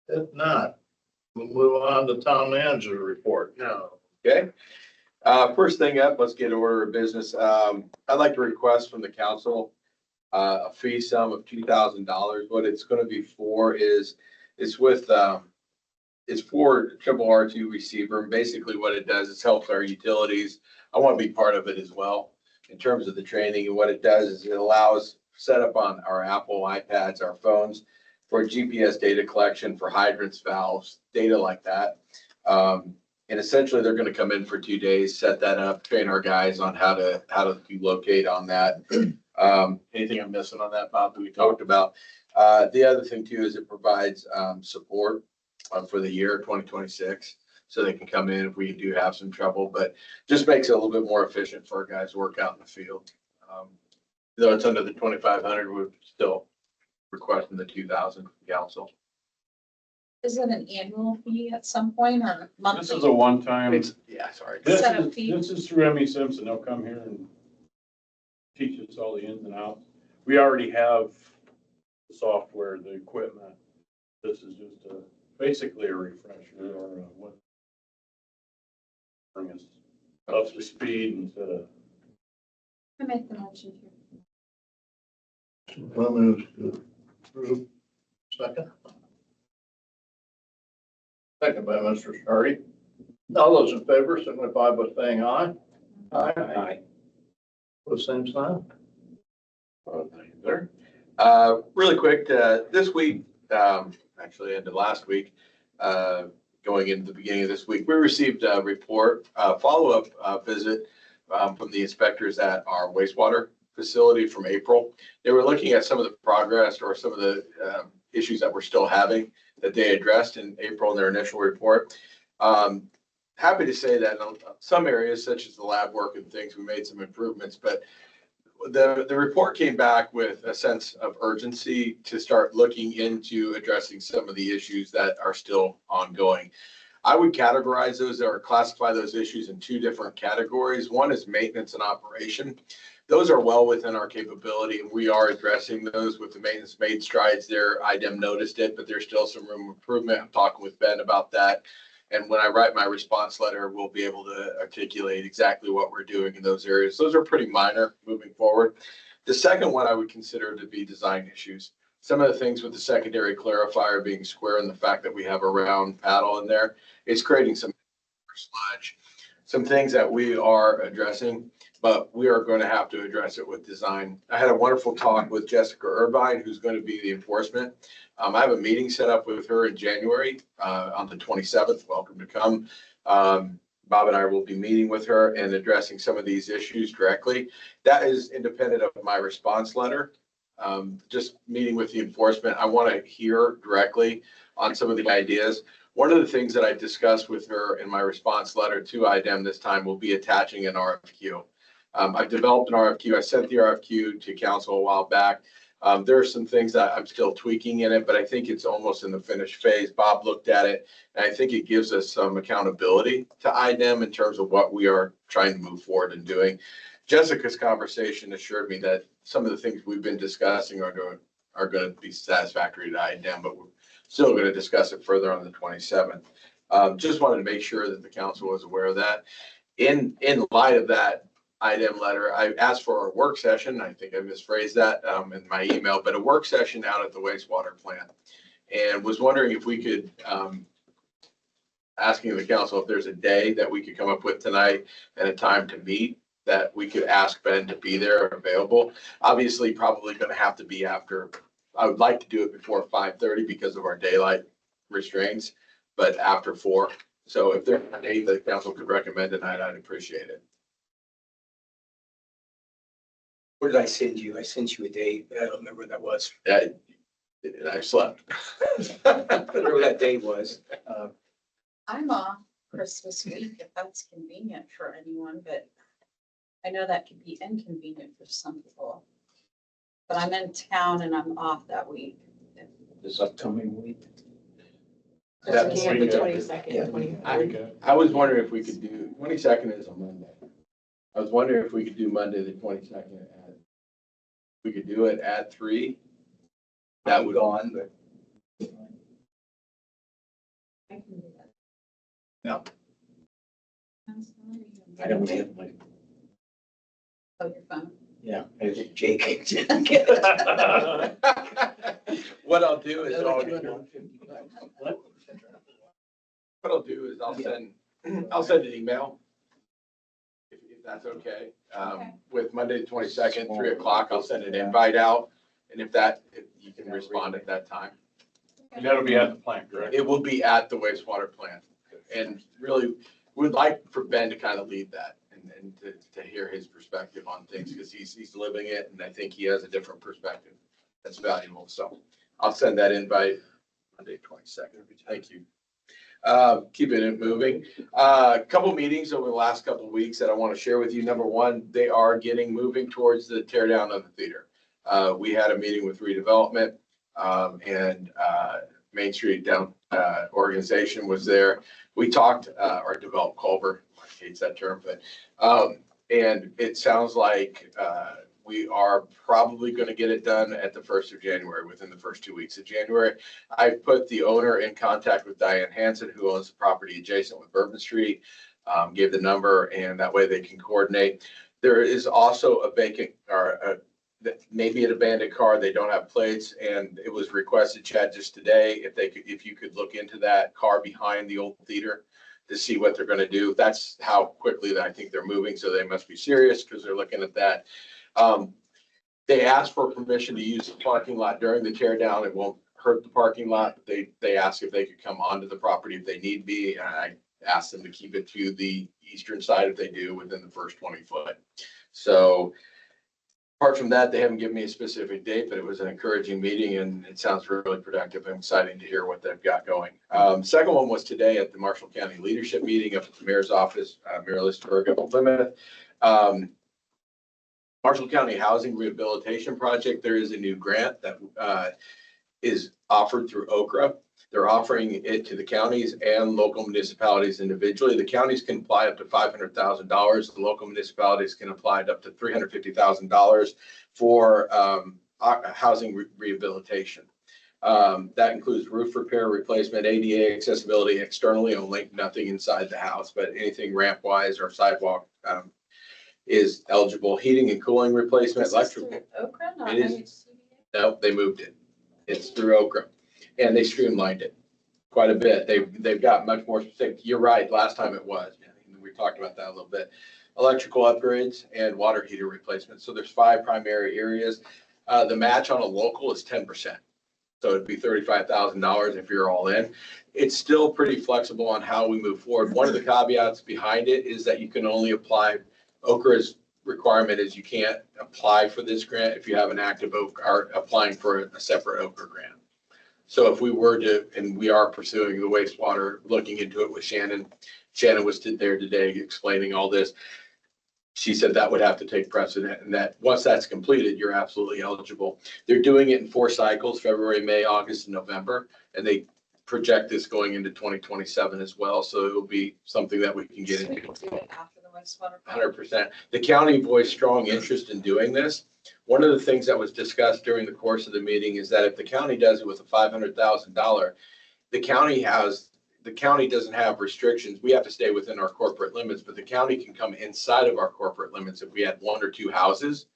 If not, we'll move on to town manager report. no, okay. First thing up, let's get order of business. I'd like to request from the council a fee sum of $2,000. What it's gonna be for is, it's with, it's for triple R2 receiver. And basically what it does is helps our utilities. I want to be part of it as well in terms of the training. And what it does is it allows setup on our Apple iPads, our phones, for GPS data collection for hydrants, valves, data like that. And essentially they're going to come in for 2 days, set that up, train our guys on how to locate on that. Anything I'm missing on that, Bob, that we talked about? The other thing too is it provides support for the year 2026. So they can come in if we do have some trouble, but just makes it a little bit more efficient for our guys to work out in the field. Though it's under the 2,500, we're still requesting the 2,000 from council. Is it an annual fee at some point or monthly? This is a one-time. Yeah, sorry. This set of is, fees. this is through Emmy Simpson. They'll come here and teach us all the ins and outs. We already have the software, the equipment. This is just basically a refresher or what bring us up to speed instead of. I make the motion here. Moves to approve. Second. Second by Mr. Shardy. All those in favor, signify by saying aye. Aye. With same sign. Thank you, sir. Really quick, this week, actually ended last week, going into the beginning of this week, we received a report, follow-up visit from the inspectors at our wastewater facility from April. They were looking at some of the progress or some of the issues that we're still having that they addressed in April in their initial report. Happy to say that in some areas, such as the lab work and things, we made some improvements, but the report came back with a sense of urgency to start looking into addressing some of the issues that are still ongoing. I would categorize those or classify those issues in two different categories. One is maintenance and operation. Those are well within our capability, and we are addressing those with the maintenance made strides there. IDEM noticed it, but there's still some room for improvement. I'm talking with Ben about that. And when I write my response letter, we'll be able to articulate exactly what we're doing in those areas. Those are pretty minor moving forward. The second one I would consider to be design issues. Some of the things with the secondary clarifier being square and the fact that we have a round paddle in there, it's creating some sludge. Some things that we are addressing. but we are going to have to address it with design. I had a wonderful talk with Jessica Irvine, who's going to be the enforcement. I have a meeting set up with her in January on the 27th. Welcome to come. Bob and I will be meeting with her and addressing some of these issues directly. That is independent of my response letter. Just meeting with the enforcement. I want to hear directly on some of the ideas. One of the things that I discussed with her in my response letter to IDEM this time will be attaching an RFQ. I've developed an RFQ. I sent the RFQ to council a while back. There are some things that I'm still tweaking in it, but I think it's almost in the finished phase. Bob looked at it, and I think it gives us some accountability to IDEM in terms of what we are trying to move forward and doing. Jessica's conversation assured me that some of the things we've been discussing are going to be satisfactory to IDEM, but we're still going to discuss it further on the 27th. Just wanted to make sure that the council was aware of that. In light of that IDEM letter, I asked for a work session. I think I misphrased that in my email, but a work session out at the wastewater plant, and was wondering if we could, asking the council if there's a day that we could come up with tonight and a time to meet that we could ask Ben to be there available. Obviously, probably going to have to be after. I would like to do it before 5:30 because of our daylight restraints, but after 4. So if there's a date that the council could recommend tonight, I'd appreciate it. What did I send you? I sent you a date. I don't remember what that was. I slept. Whatever that date was. I'm off Christmas week if that's convenient for anyone, but I know that could be inconvenient for some people. But I'm in town and I'm off that week. This upcoming week. Looking at the Yeah. 22nd, 23rd. I was wondering if we could do, 22nd is a Monday. I was wondering if we could do Monday, the 22nd we could do it at 3. That would go on, but. I can do that. Yeah. I don't have my, Oh, your phone. yeah, I think Jake. What I'll do is, What? what I'll do is I'll send an email. If that's okay, Okay. with Monday, the 22nd, 3 o'clock, I'll send an invite out. And if you can respond at that time. And that'll be at the plant, correct? It will be at the wastewater plant. And really, we'd like for Ben to kind of lead that and to hear his perspective on things because he's living it. And I think he has a different perspective that's valuable. So I'll send that invite Monday, 22nd. Thank you. Keeping it moving. A couple meetings over the last couple of weeks that I want to share with you. Number one, they are getting moving towards the tear down of the theater. We had a meeting with redevelopment and Main Street down organization was there. We talked or developed Culver, I hate that term, but and it sounds like we are probably going to get it done at the 1st of January, within the first 2 weeks of January. I put the owner in contact with Diane Hansen, who owns the property adjacent with Bourbon Street, gave the number, and that way they can coordinate. There is also a vacant or maybe an abandoned car. They don't have plates, and it was requested, Chad, just today, if you could look into that car behind the old theater to see what they're going to do. That's how quickly I think they're moving. So they must be serious because they're looking at that. They asked for permission to use the parking lot during the tear down. It won't hurt the parking lot. They asked if they could come onto the property if they need be. And I asked them to keep it to the eastern side if they do within the first 20 foot. So apart from that, they haven't given me a specific date, but it was an encouraging meeting and it sounds really productive. I'm excited to hear what they've got going. Second one was today at the Marshall County Leadership Meeting up at the Mayor's office, Mayor Listerberg up in Plymouth. Marshall County Housing Rehabilitation Project, there is a new grant that is offered through OKRA. They're offering it to the counties and local municipalities individually. The counties can apply up to $500,000. The local municipalities can apply up to $350,000 for housing rehabilitation. That includes roof repair, replacement, ADA accessibility externally only, nothing inside the house, but anything ramp wise or sidewalk is eligible. Heating and cooling replacement, electrical. Okra, not It is. No, they moved it. It's through OKRA. And they streamlined it quite a bit. They've got much more specific. You're right. Last time it was. We talked about that a little bit. electrical upgrades and water heater replacements. So there's 5 primary areas. The match on a local is 10%. So it'd be $35,000 if you're all in. It's still pretty flexible on how we move forward. One of the caveats behind it is that you can only apply, OCRA's requirement is you can't apply for this grant if you have an active OCRA, or applying for a separate OCRA grant. So if we were to, and we are pursuing the wastewater, looking into it with Shannon. Shannon was there today explaining all this. She said that would have to take precedent, and that once that's completed, you're absolutely eligible. They're doing it in 4 cycles, February, May, August, and November, and they project this going into 2027 as well. So it'll be something that we can get So we into. can do it after the wastewater. 100%. The county voiced strong interest in doing this. One of the things that was discussed during the course of the meeting is that if the county does it with a $500,000, the county doesn't have restrictions. We have to stay within our corporate limits, but the county can come inside of our corporate limits if we had 1 or 2 houses.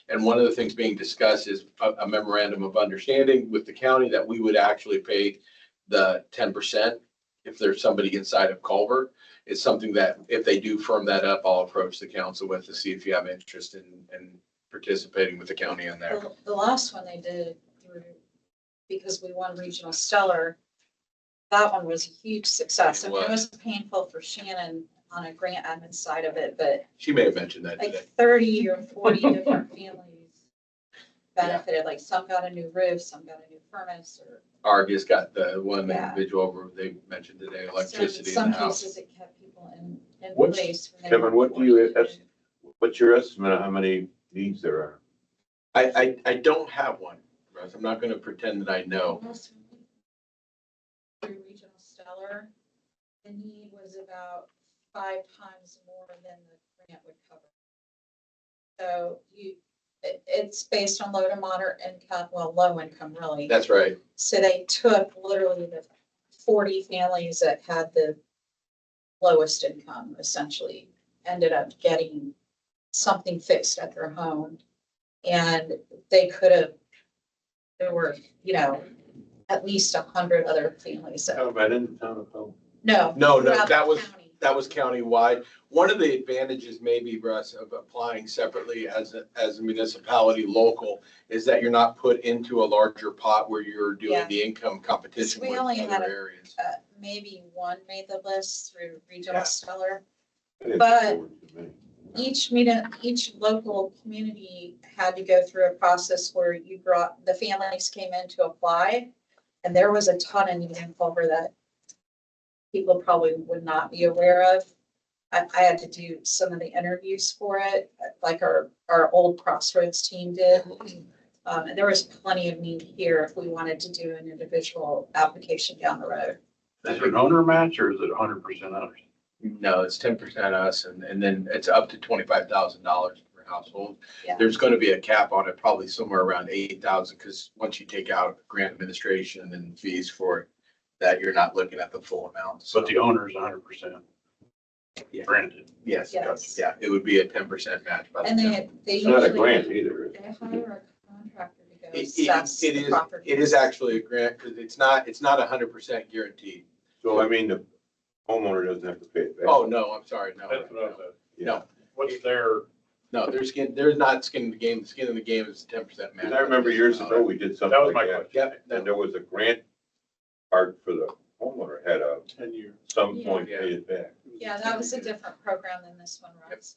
And one of the things being discussed is a memorandum of understanding with the county that we would actually pay the 10% if there's somebody inside of Culver. It's something that if they do firm that up, I'll approach the council with to see if you have interest in participating with the county in there. The last one they did, because we won regional stellar, that one was a huge success. It And was. it was painful for Shannon on a grant admin side of it, but She may have mentioned that like today. 30 or 40 different families benefited. Like some got a new roof, some got a new furnace, or Argus got the one Yeah. individual over, they mentioned today, electricity in some the house. cases it kept people in What's- place. when they Kevin, weren't what do you, forced to do. what's your estimate of how many needs there are? I don't have one, Russ. I'm not gonna pretend that I know. Last one, through regional stellar, the need was about 5 times more than the grant would cover. So it's based on low to moderate income, well, low income really. That's right. So they took literally the 40 families that had the lowest income, essentially, ended up getting something fixed at their home. And they could have, there were, at least 100 other families that, How about in the town of Culver? no. No, throughout that the was, county. that was countywide. One of the advantages maybe, Russ, of applying separately as a municipality local is that you're not put into a larger pot where you're doing Yeah. the income competition We with only had other a- areas. Maybe one made the list through regional Yeah. stellar. That is But- important to me. Each local community had to go through a process where the families came in to apply. And there was a ton of need in Culver that people probably would not be aware of. I had to do some of the interviews for it, like our old Crossroads team did. And there was plenty of need here if we wanted to do an individual application down the road. Is it an owner match or is it 100% owners? No, it's 10% us and then it's up to $25,000 per household. Yeah. There's going to be a cap on it, probably somewhere around 8,000, because once you take out grant administration and fees for it, that you're not looking at the full amount. So, But the owner is 100% Yeah. granted. yes, Yes. yeah, it would be a 10% match by the And town. they It's not a usually, grant either. they hire a contractor to go It assess the is, property. it is actually a grant because it's not 100% guaranteed. So I mean, the homeowner doesn't have to pay it back. Oh, no, I'm sorry, no. That's what I was at. No, What's their, no, there's not skin in the game. The skin in the game is 10% match. Because I remember years ago, we did something that was like my that. question. Yep, And there was a grant part for the homeowner had a 10 years. some point pay it back. Yeah, that was a different program than this one, Russ.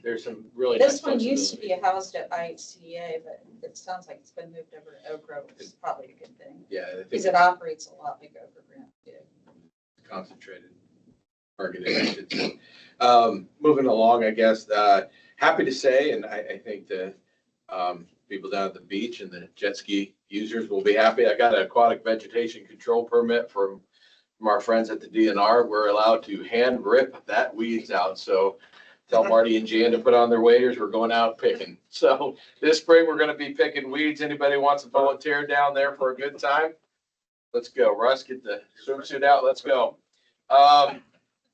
there's some really. This nice one used to be flexibility. housed at IHCA, but it sounds like it's been moved over to Oak Grove, which is probably a good thing. Yeah, I think Because it's it operates a lot like Oak Grove did. concentrated, targeted. Moving along, I guess, happy to say, and I think the people down at the beach and the jet ski users will be happy. I got an aquatic vegetation control permit from our friends at the DNR. We're allowed to hand rip that weeds out. So tell Marty and Jan to put on their waders. We're going out picking. So this spring, we're going to be picking weeds. Anybody wants to volunteer down there for a good time? Let's go. Russ, get the swimsuit out. Let's go.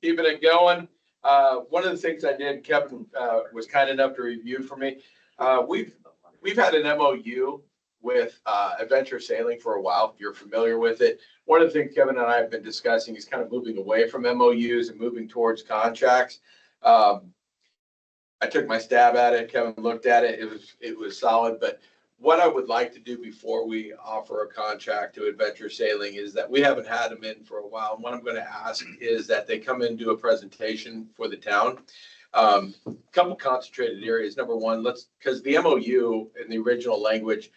Keeping it going. One of the things I did, Kevin was kind enough to review for me. We've had an MOU with Adventure Sailing for a while. You're familiar with it. One of the things Kevin and I have been discussing is kind of moving away from MOUs and moving towards contracts. I took my stab at it. Kevin looked at it. It was solid, but what I would like to do before we offer a contract to Adventure Sailing is that we haven't had them in for a while. And what I'm going to ask is that they come in and do a presentation for the town. Couple concentrated areas. Number one, because the MOU in the original language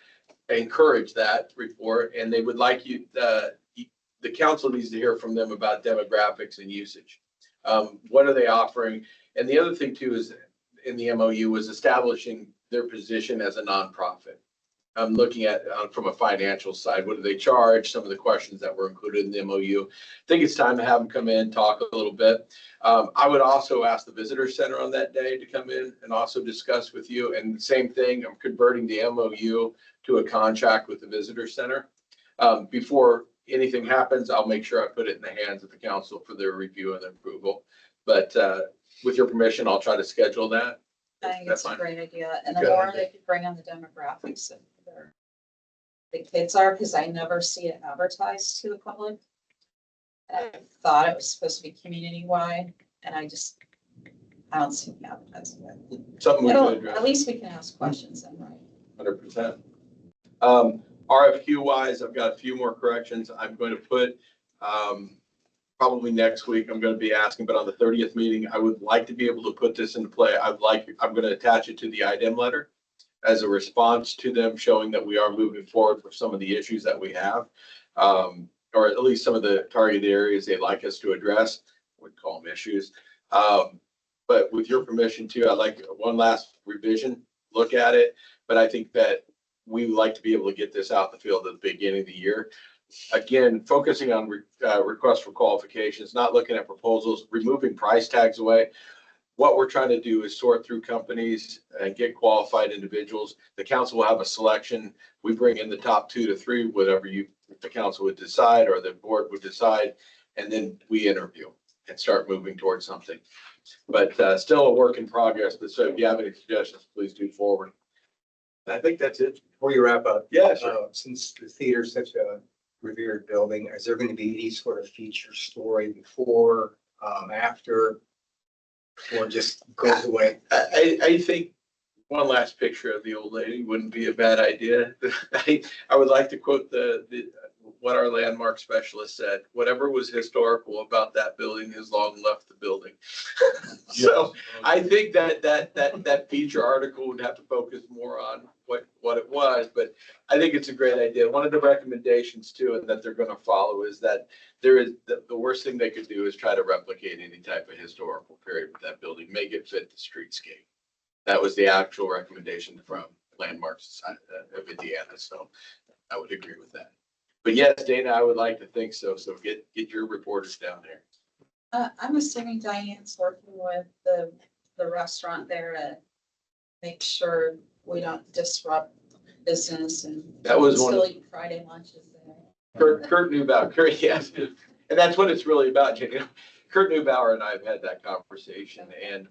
encourage that report, and they would like the council needs to hear from them about demographics and usage. What are they offering? And the other thing too is in the MOU was establishing their position as a nonprofit. I'm looking at from a financial side, what do they charge? Some of the questions that were included in the MOU. I think it's time to have them come in, talk a little bit. I would also ask the visitor center on that day to come in and also discuss with you. And the same thing, I'm converting the MOU to a contract with the visitor center. Before anything happens, I'll make sure I put it in the hands of the council for their review and approval. But with your permission, I'll try to schedule that. I think That's it's a fine. great idea. And the Good more idea. they could bring on the demographics of where the kids are, because I never see it advertised to the public. I thought it was supposed to be community-wide, and I don't see it advertised. Something we could address. At least we can ask questions then, right? 100%. RFQ wise, I've got a few more corrections. I'm going to put, probably next week, I'm going to be asking, but on the 30th meeting, I would like to be able to put this into play. I'm going to attach it to the IDEM letter as a response to them, showing that we are moving forward for some of the issues that we have, or at least some of the targeted areas they'd like us to address. We'd call them issues. But with your permission too, I'd like one last revision, look at it. But I think that we would like to be able to get this out in the field at the beginning of the year. Again, focusing on requests for qualifications, not looking at proposals, removing price tags away. What we're trying to do is sort through companies and get qualified individuals. The council will have a selection. We bring in the top 2 to 3, whatever the council would decide or the board would decide, and then we interview and start moving towards something. But still a work in progress. But so if you have any suggestions, please do forward. I think that's it. Before you wrap up. Yeah, sure. Since the theater is such a revered building, is there going to be any sort of feature story before, after, or just goes away? I think one last picture of the old lady wouldn't be a bad idea. I would like to quote what our landmark specialist said: whatever was historical about that building has long left the building. So I think that feature article would have to focus more on what it was, but I think it's a great idea. One of the recommendations too, and that they're going to follow, is that there is the worst thing they could do is try to replicate any type of historical period with that building, make it fit the streetscape. That was the actual recommendation from Landmark Society of Indiana. So I would agree with that. But yes, Dana, I would like to think so. So get your reporters down there. I'm assuming Diane's working with the restaurant there to make sure we don't disrupt business and That was one still of eat Friday lunches there. Kurt Neubauer. Yes, and that's what it's really about. You know, Kurt Neubauer and I have had that conversation, and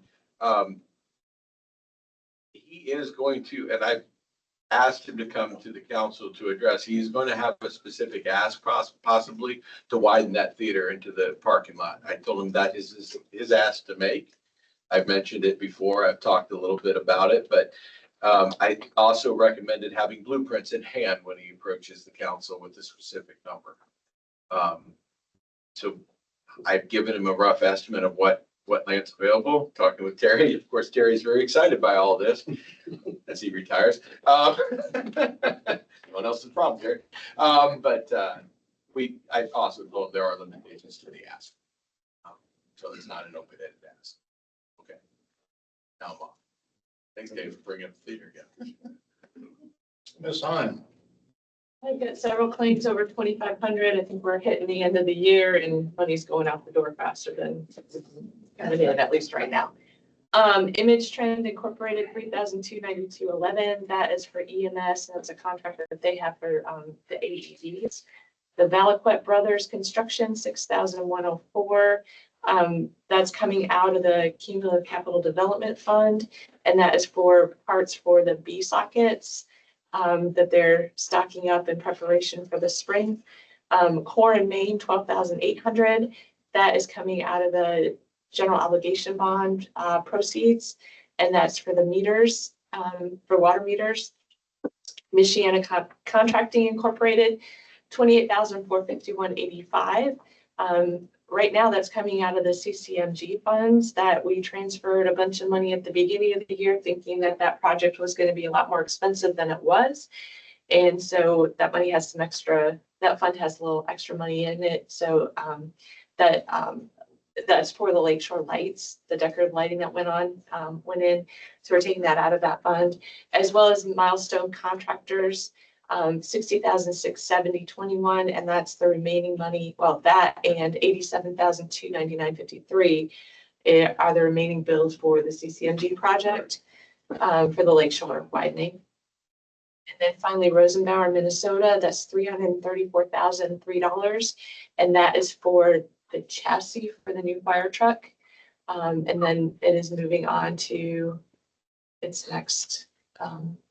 he is going to, and I've asked him to come to the council to address. He's going to have a specific ask possibly to widen that theater into the parking lot. I told him that is his ask to make. I've mentioned it before. I've talked a little bit about it, but I also recommended having blueprints in hand when he approaches the council with a specific number. So I've given him a rough estimate of what land's available. Talking with Terry, of course, Terry's very excited by all this as he retires. No one else's problem, Terry. But I also told him there are limitations to the ask. So it's not an open-ended ask. Okay. Now I'm off. Thanks, Dave, for bringing up the theater again. Ms. Hine. I've got several claims over 2,500. I think we're hitting the end of the year and money's going out the door faster than coming in, at least right now. Image Trend Incorporated, 3,292.11. That is for EMS. That's a contract that they have for the AEDs. The Valaquette Brothers Construction, 6,104. That's coming out of the Cumulative Capital Development Fund, and that is for parts for the B sockets that they're stocking up in preparation for the spring. Core and Main, 12,800. That is coming out of the general obligation bond proceeds. and that's for the meters, for water meters. Michiana Contracting Incorporated, 28,451.85. Right now, that's coming out of the CCMG funds that we transferred a bunch of money at the beginning of the year, thinking that that project was going to be a lot more expensive than it was. And so that money has some extra, that fund has a little extra money in it. So that's for the lakeshore lights, the decorative lighting that went in. So we're taking that out of that fund, as well as Milestone Contractors, 60,670.21, and that's the remaining money. Well, that and 87,299.53 are the remaining bills for the CCMG project, for the lakeshore widening. And then finally, Rosenbauer, Minnesota, that's $334,003, and that is for the chassis for the new fire truck. And then it is moving on to its next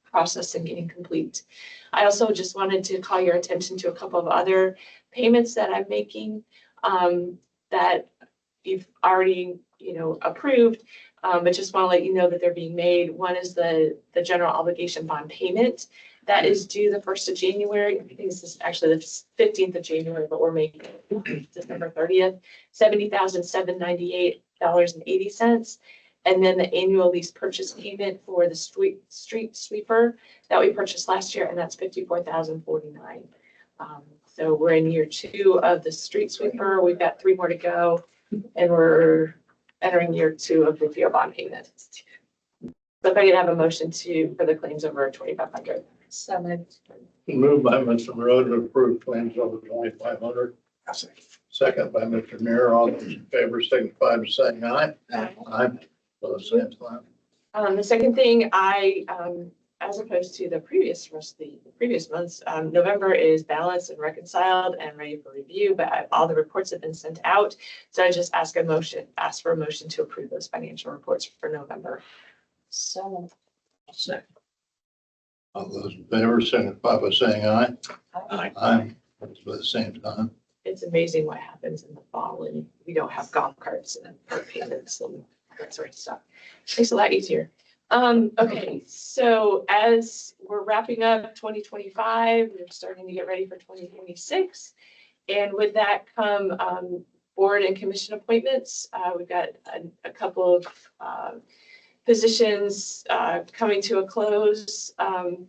process and getting complete. I also just wanted to call your attention to a couple of other payments that I'm making that you've already, approved, but just want to let you know that they're being made. One is the general obligation bond payment that is due the 1st of January. I think this is actually the 15th of January, but we're making December 30th, $70,798.80. And then the annual lease purchase payment for the street sweeper that we purchased last year, and that's $54,049. So we're in year 2 of the street sweeper. We've got 3 more to go, and we're entering year 2 of the GO bond payment. So if I could have a motion for the claims over 2,500. So moved. Moved by Mr. Moreau to approve claims over 2,500. Second by Mr. Muir. All those in favor signify by saying aye. Aye. Those same sign. The second thing, as opposed to the previous months, November is balanced and reconciled and ready for review, but all the reports have been sent out. So I just ask for a motion to approve those financial reports for November. So Second. All those in favor signify by saying aye. Aye. Aye. By the same time. It's amazing what happens in the fall, and we don't have golf carts and park payments and that sort of stuff. Makes it a lot easier. Okay, so as we're wrapping up 2025, we're starting to get ready for 2026. And with that come board and commission appointments. We've got a couple of positions coming to a close and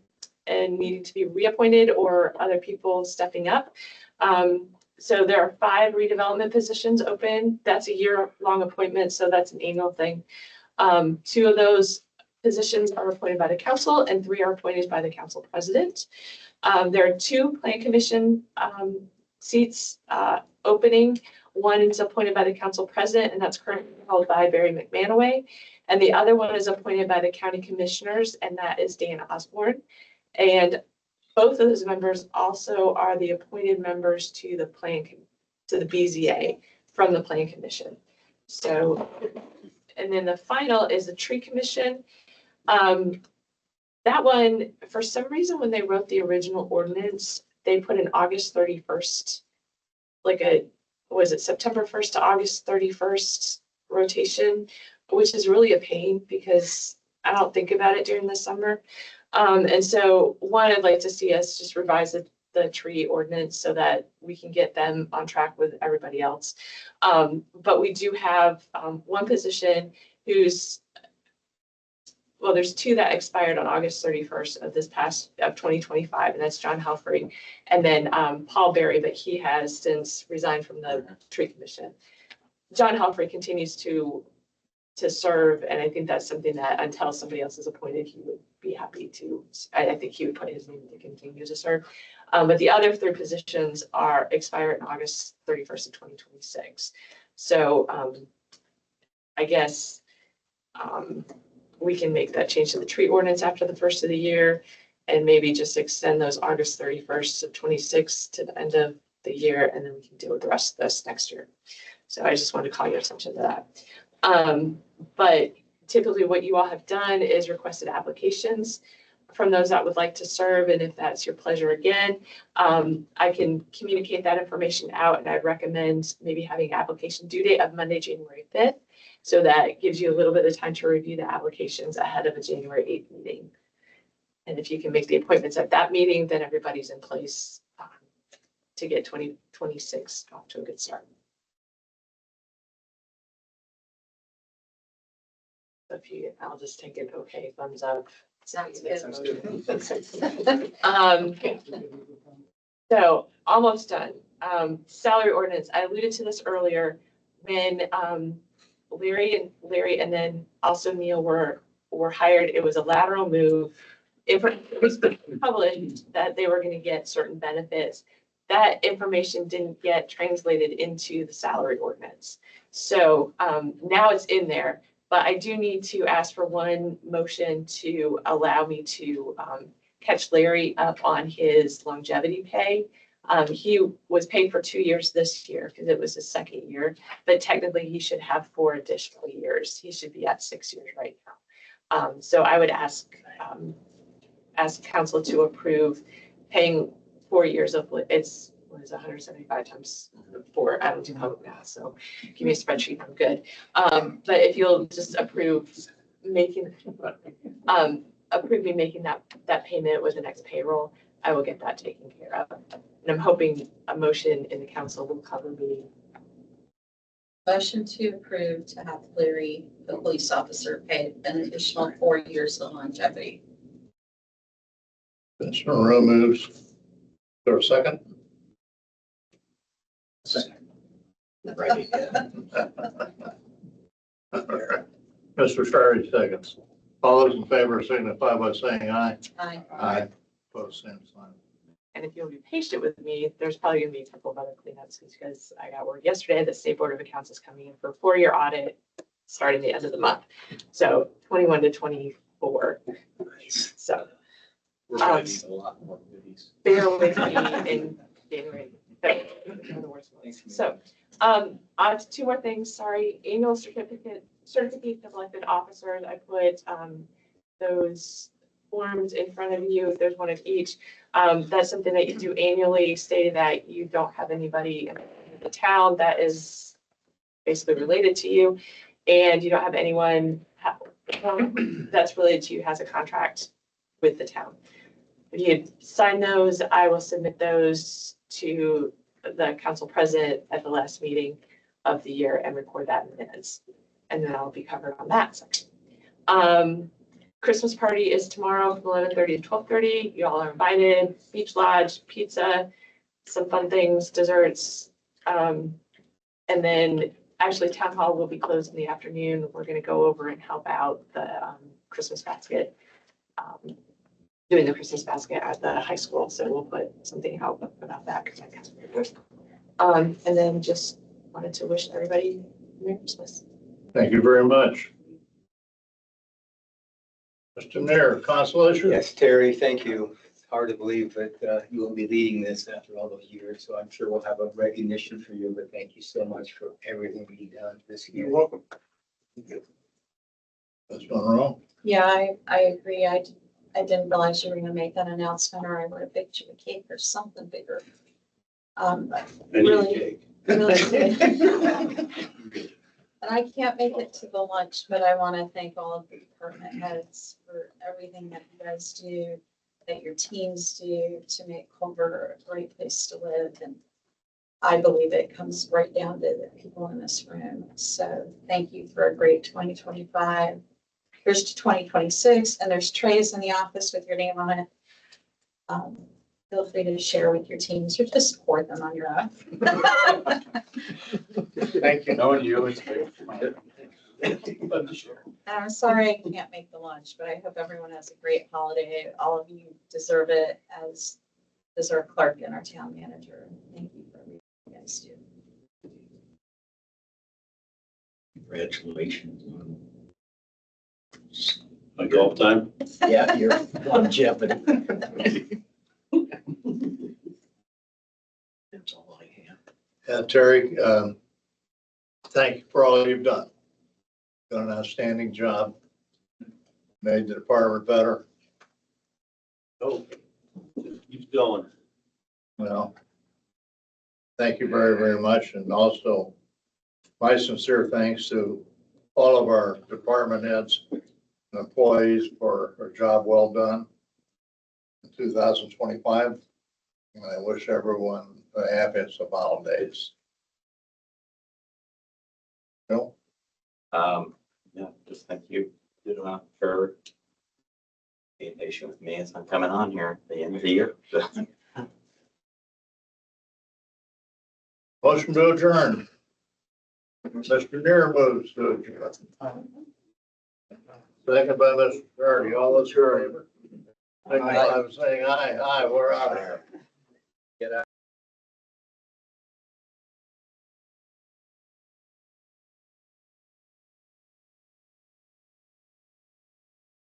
needing to be reappointed, or other people stepping up. So there are 5 redevelopment positions open. That's a year-long appointment, so that's an annual thing. 2 of those positions are appointed by the council, and 3 are appointed by the council president. There are 2 plan commission seats opening. One is appointed by the council president, and that's currently held by Barry McManaway. And the other one is appointed by the county commissioners, and that is Dan Osborne. And both of those members also are the appointed members to the BZA from the plan commission. So, and then the final is the tree commission. That one, for some reason, when they wrote the original ordinance, they put an August 31st, September 1st to August 31st rotation, which is really a pain because I don't think about it during the summer. And so I'd like to see us just revise the tree ordinance so that we can get them on track with everybody else. But we do have one position there's 2 that expired on August 31st of 2025, and that's John Halfrey, and then Paul Berry, but he has since resigned from the tree commission. John Halfrey continues to serve, and I think that's something that until somebody else is appointed, he would be happy to. I think he would put his name to continue to serve. But the other 3 positions expire on August 31st of 2026. So I guess we can make that change to the tree ordinance after the 1st of the year, and maybe just extend those August 31st of 26 to the end of the year, and then we can deal with the rest of this next year. So I just wanted to call your attention to that. But typically what you all have done is requested applications from those that would like to serve, and if that's your pleasure again, I can communicate that information out, and I'd recommend maybe having application due date of Monday, January 5th. So that gives you a little bit of time to review the applications ahead of a January 8th meeting. And if you can make the appointments at that meeting, then everybody's in place to get 2026 off to a good start. If you, I'll just take an okay, thumbs up. Sounds good. So almost done. Salary ordinance, I alluded to this earlier, when Larry and then also Neil were hired, it was a lateral move. It was published that they were gonna get certain benefits. That information didn't get translated into the salary ordinance. So now it's in there. But I do need to ask for one motion to allow me to catch Larry up on his longevity pay. He was paid for 2 years this year because it was his second year, but technically he should have 4 additional years. He should be at 6 years right now. So I would ask council to approve paying 4 years of, it's, what is 175 times 4? I don't do public math, so give me a spreadsheet, I'm good. But if you'll just approve making, approve me making that payment with the next payroll, I will get that taken care of. And I'm hoping a motion in the council will cover me. Motion to approve to have Larry, the police officer, paid an additional 4 years of longevity. Commissioner Rowe moves. Is there a second? Right. Mr. Ferry seconds. All those in favor signify by saying aye. Aye. Aye. Opposed, same sign. And if you'll be patient with me, there's probably gonna be a couple of other cleanups because I got word yesterday that State Board of Accounts is coming in for a 4-year audit starting the end of the month. So 21 to 24. So We're gonna need a lot more goodies. bear with me in January. So, on to 2 more things, sorry, annual certificate of elected officers, I put, those forms in front of you, if there's one of each. That's something that you do annually, stating that you don't have anybody in the town that is basically related to you, and you don't have anyone that's related to you has a contract with the town. If you sign those, I will submit those to the council president at the last meeting of the year and record that in minutes. And then I'll be covered on that section. Christmas party is tomorrow from 11:30 to 12:30. You all are invited. Beach lodge, pizza, some fun things, desserts. And then actually town hall will be closed in the afternoon. We're going to go over and help out the Christmas basket. Doing the Christmas basket at the high school, so we'll put something out about that. And then just wanted to wish everybody Merry Christmas. Thank you very much. Mr. Mayor, consolation? Yes, Terry, thank you. It's hard to believe that you will be leading this after all those years, so I'm sure we'll have a recognition for you, but thank you so much for everything you've done this year. You're welcome. That's one wrong. Yeah, I agree. I didn't realize you were gonna make that announcement, or I would have baked you a cake or something bigger. Really, really good. And I can't make it to the lunch, but I want to thank all of the department heads for everything that you guys do, that your teams do to make Culver a great place to live. And I believe it comes right down to the people in this room. So thank you for a great 2025. Here's to 2026, and there's trays in the office with your name on it. Feel free to share with your teams or just support them on your own. Thank you. Knowing you, it's great. And I'm sorry I can't make the lunch, but I hope everyone has a great holiday. All of you deserve it, as does our clerk and our town manager. Thank you for everything you guys do. Congratulations on. My golf time. Yeah, your longevity. That's all I have. Terry, thank you for all you've done. Done an outstanding job. Made the department better. hope. Just keeps going. Well, thank you very, very much. And also my sincere thanks to all of our department heads and employees for a job well done in 2025. And I wish everyone the happiest of holidays. No, Yeah, just thank you for being patient with me as I'm coming on here at the end of the year. motion to adjourn. Mr. Neer moves to adjourn. Second by Mr. Gardy. All those in favor? Signify by saying aye. Aye, we're out of here.